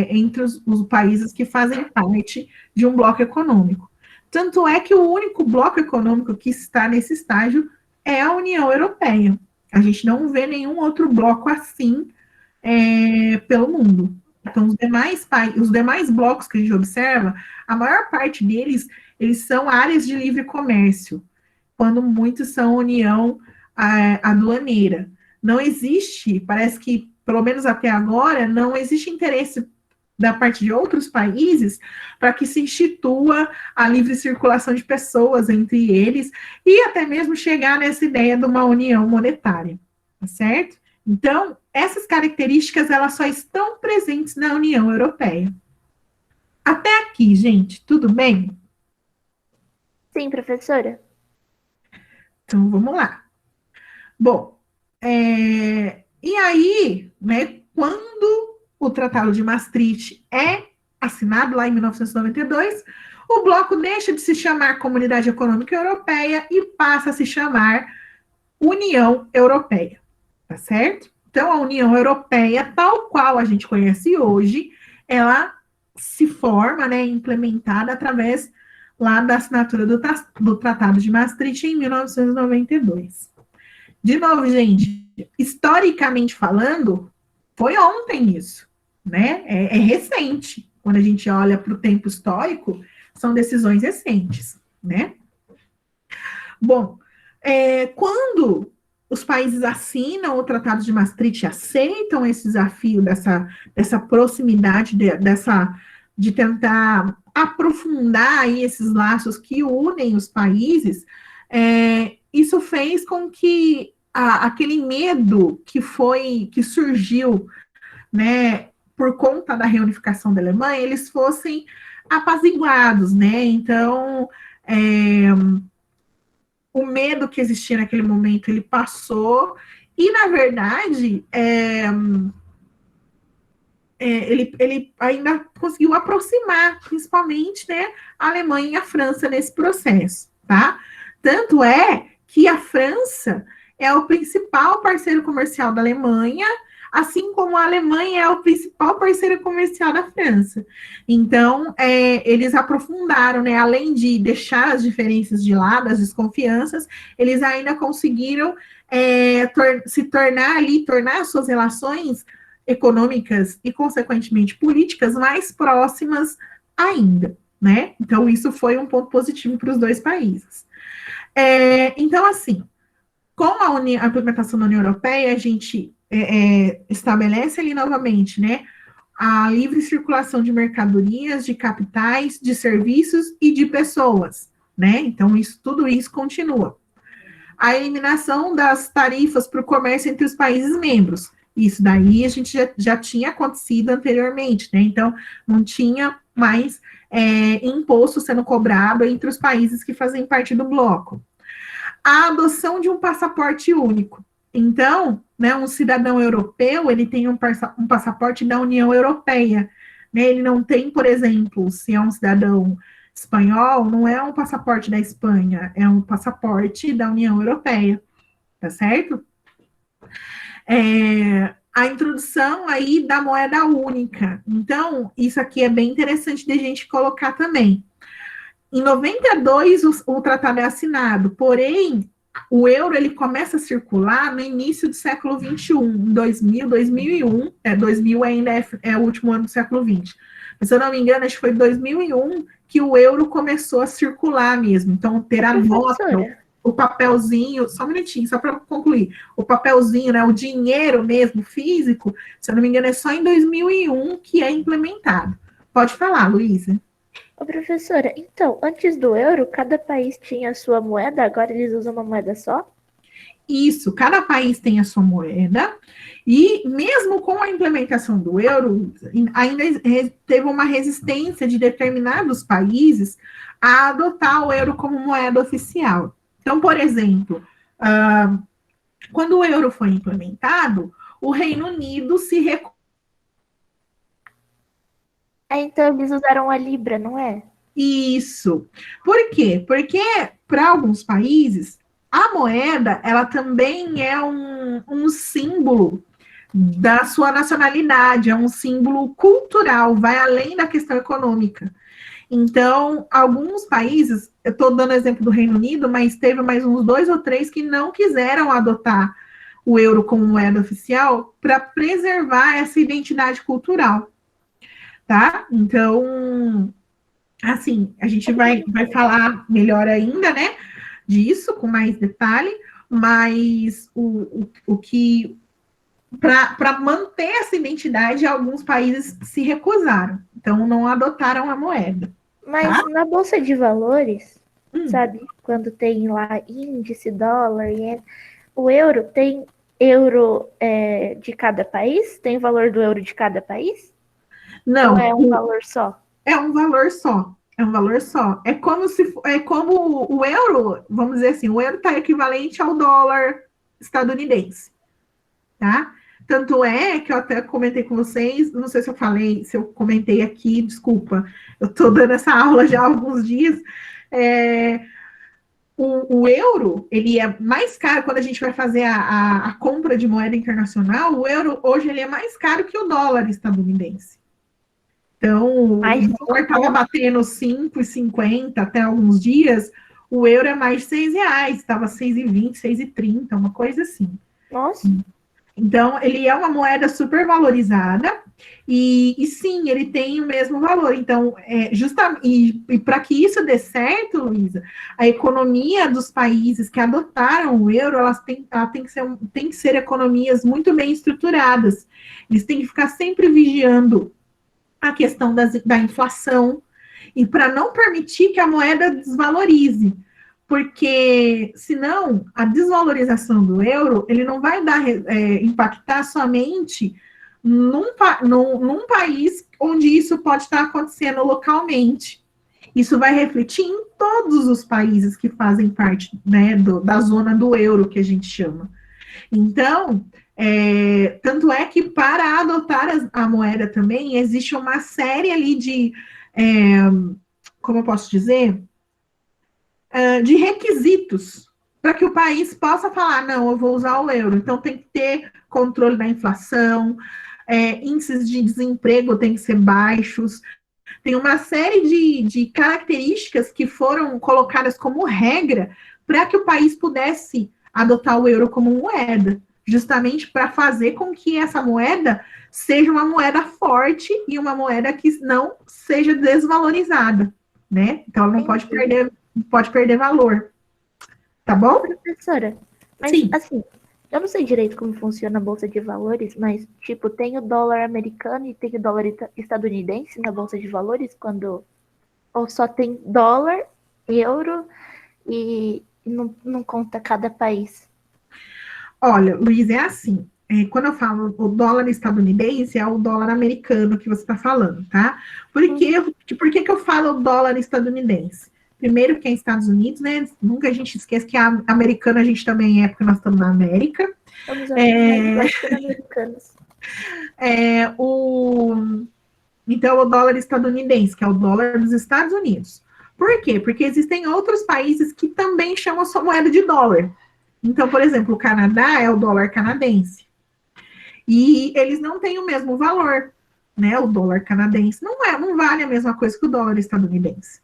entre os países que fazem parte de um bloco econômico. Tanto é que o único bloco econômico que está nesse estágio é a União Europeia. A gente não vê nenhum outro bloco assim pelo mundo. Então, os demais blocos que a gente observa, a maior parte deles, eles são áreas de livre comércio, quando muitos são união aduaneira. Não existe, parece que, pelo menos até agora, não existe interesse da parte de outros países para que se institua a livre circulação de pessoas entre eles e até mesmo chegar nessa ideia de uma união monetária, tá certo? Então, essas características, elas só estão presentes na União Europeia. Até aqui, gente, tudo bem? Sim, professora. Então, vamos lá. Bom, e aí, né, quando o Tratado de Maastricht é assinado lá em 1992, o bloco deixa de se chamar Comunidade Econômica Europeia e passa a se chamar União Europeia. Tá certo? Então, a União Europeia, tal qual a gente conhece hoje, ela se forma, né, implementada através lá da assinatura do Tratado de Maastricht em 1992. De novo, gente, historicamente falando, foi ontem isso, né? É recente. Quando a gente olha para o tempo histórico, são decisões recentes, né? Bom, quando os países assinam o Tratado de Maastricht, aceitam esse desafio dessa proximidade, de tentar aprofundar aí esses laços que unem os países, isso fez com que aquele medo que surgiu, né, por conta da reunificação da Alemanha, eles fossem apaziguados, né? Então, o medo que existia naquele momento, ele passou, e, na verdade, ele ainda conseguiu aproximar, principalmente, né, a Alemanha e a França nesse processo, tá? Tanto é que a França é o principal parceiro comercial da Alemanha, assim como a Alemanha é o principal parceiro comercial da França. Então, eles aprofundaram, né, além de deixar as diferenças de lado, as desconfianças, eles ainda conseguiram tornar suas relações econômicas e, consequentemente, políticas mais próximas ainda, né? Então, isso foi um ponto positivo para os dois países. Então, assim, com a implementação da União Europeia, a gente estabelece ali novamente, né, a livre circulação de mercadorias, de capitais, de serviços e de pessoas, né? Então, tudo isso continua. A eliminação das tarifas para o comércio entre os países membros. Isso daí a gente já tinha acontecido anteriormente, né? Então, não tinha mais imposto sendo cobrado entre os países que fazem parte do bloco. A adoção de um passaporte único. Então, né, um cidadão europeu, ele tem um passaporte da União Europeia, né? Ele não tem, por exemplo, se é um cidadão espanhol, não é um passaporte da Espanha, é um passaporte da União Europeia, tá certo? A introdução aí da moeda única. Então, isso aqui é bem interessante de a gente colocar também. Em 92, o tratado é assinado, porém, o euro ele começa a circular no início do século XXI, em 2000, 2001, 2000 ainda é o último ano do século XX. Mas, se eu não me engano, acho que foi em 2001 que o euro começou a circular mesmo. Então, ter a nota, o papelzinho, só um minutinho, só para concluir, o papelzinho, né, o dinheiro mesmo, físico, se eu não me engano, é só em 2001 que é implementado. Pode falar, Luísa. Ô, professora, então, antes do euro, cada país tinha a sua moeda, agora eles usam uma moeda só? Isso, cada país tem a sua moeda, e mesmo com a implementação do euro, ainda teve uma resistência de determinados países a adotar o euro como moeda oficial. Então, por exemplo, quando o euro foi implementado, o Reino Unido se recusou. Então, eles usaram a Libra, não é? Isso. Por quê? Porque, para alguns países, a moeda, ela também é um símbolo da sua nacionalidade, é um símbolo cultural, vai além da questão econômica. Então, alguns países, eu estou dando exemplo do Reino Unido, mas teve mais uns 2 ou 3 que não quiseram adotar o euro como moeda oficial para preservar essa identidade cultural, tá? Então, assim, a gente vai falar melhor ainda, né, disso, com mais detalhe, mas o que, para manter essa identidade, alguns países se recusaram, então não adotaram a moeda. Mas na Bolsa de Valores, sabe, quando tem lá índice, dólar, iene, o euro tem euro de cada país? Tem o valor do euro de cada país? Não. Ou é um valor só? É um valor só. É um valor só. É como o euro, vamos dizer assim, o euro está equivalente ao dólar estadunidense, tá? Tanto é que eu até comentei com vocês, não sei se eu comentei aqui, desculpa, eu estou dando essa aula já há alguns dias. O euro, ele é mais caro quando a gente vai fazer a compra de moeda internacional. O euro hoje ele é mais caro que o dólar estadunidense. Então, o dólar estava batendo 5,50 até alguns dias, o euro é mais de R$6, estava 6,20, 6,30, uma coisa assim. Nossa. Então, ele é uma moeda super valorizada, e sim, ele tem o mesmo valor. Então, justamente, e para que isso dê certo, Luísa, a economia dos países que adotaram o euro, ela tem que ser economias muito bem estruturadas. Eles têm que ficar sempre vigiando a questão da inflação, e para não permitir que a moeda desvalorize, porque senão a desvalorização do euro ele não vai impactar somente num país onde isso pode estar acontecendo localmente. Isso vai refletir em todos os países que fazem parte, né, da zona do euro, que a gente chama. Então, tanto é que para adotar a moeda também, existe uma série ali de, como eu posso dizer, de requisitos para que o país possa falar, não, eu vou usar o euro. Então, tem que ter controle da inflação, índices de desemprego têm que ser baixos, tem uma série de características que foram colocadas como regra para que o país pudesse adotar o euro como moeda, justamente para fazer com que essa moeda seja uma moeda forte e uma moeda que não seja desvalorizada, né? Então, ela não pode perder valor. Tá bom? Professora, mas Sim. assim, eu não sei direito como funciona a Bolsa de Valores, mas, tipo, tem o dólar americano e tem o dólar estadunidense na Bolsa de Valores, ou só tem dólar, euro e não conta cada país? Olha, Luiz, é assim. Quando eu falo o dólar estadunidense, é o dólar americano que você está falando, tá? Por que eu falo dólar estadunidense? Primeiro que é Estados Unidos, né? Nunca a gente esquece que a americana a gente também é, porque nós estamos na América. Vamos latino-americanos. Então, o dólar estadunidense, que é o dólar dos Estados Unidos. Por quê? Porque existem outros países que também chamam sua moeda de dólar. Então, por exemplo, o Canadá é o dólar canadense. E eles não têm o mesmo valor, né? O dólar canadense não vale a mesma coisa que o dólar estadunidense.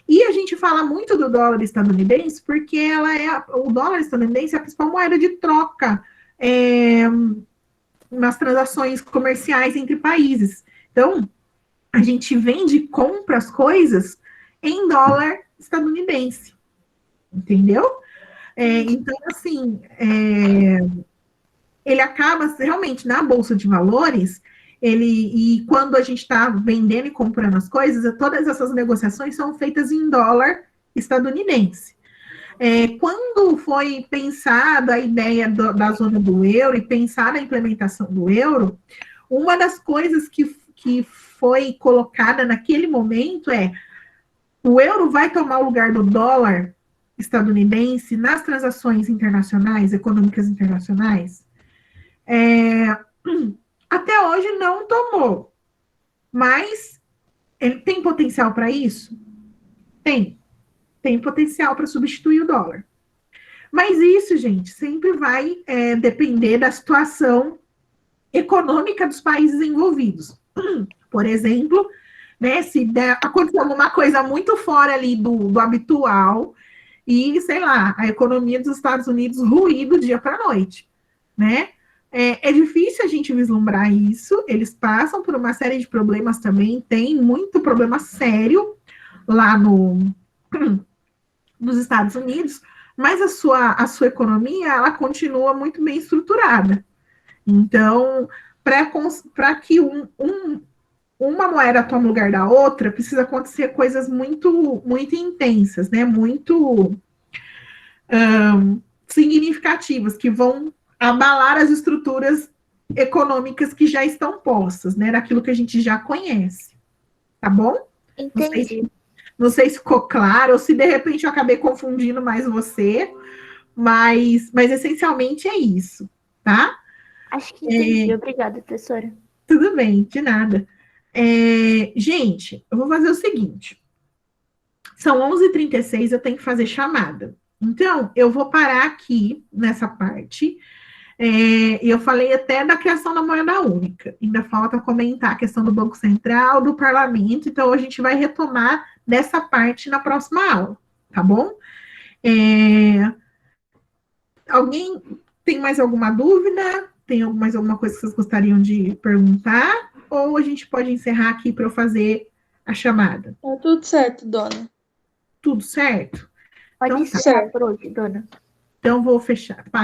E a gente fala muito do dólar estadunidense porque o dólar estadunidense é a principal moeda de troca nas transações comerciais entre países. Então, a gente vende e compra as coisas em dólar estadunidense, entendeu? Então, assim, ele acaba realmente na Bolsa de Valores, e quando a gente está vendendo e comprando as coisas, todas essas negociações são feitas em dólar estadunidense. Quando foi pensada a ideia da zona do euro e pensada a implementação do euro, uma das coisas que foi colocada naquele momento o euro vai tomar o lugar do dólar estadunidense nas transações internacionais, econômicas internacionais? Até hoje não tomou, mas ele tem potencial para isso? Tem potencial para substituir o dólar. Mas isso, gente, sempre vai depender da situação econômica dos países envolvidos. Por exemplo, né, se acontecer alguma coisa muito fora ali do habitual e, sei lá, a economia dos Estados Unidos ruir do dia para a noite, né? É difícil a gente vislumbrar isso, eles passam por uma série de problemas também, tem muito problema sério lá nos Estados Unidos, mas a sua economia, ela continua muito bem estruturada. Então, para que uma moeda tome o lugar da outra, precisa acontecer coisas muito, muito intensas, né? Muito significativas, que vão abalar as estruturas econômicas que já estão postas, né? Daquilo que a gente já conhece. Tá bom? Entendi. Não sei se ficou claro, ou se de repente eu acabei confundindo mais você, mas essencialmente é isso, tá? Acho que entendi. Obrigada, professora. Tudo bem, de nada. Gente, eu vou fazer o seguinte. São 11h36, eu tenho que fazer chamada. Então, eu vou parar aqui nessa parte. Eu falei até da criação da moeda única. Ainda falta comentar a questão do Banco Central, do parlamento. Então, a gente vai retomar dessa parte na próxima aula, tá bom? Alguém tem mais alguma dúvida? Tem mais alguma coisa que vocês gostariam de perguntar? Ou a gente pode encerrar aqui para eu fazer a chamada? Tá tudo certo, dona. Tudo certo? Pode Então, encerrar por hoje, dona. Então, vou fechar, parar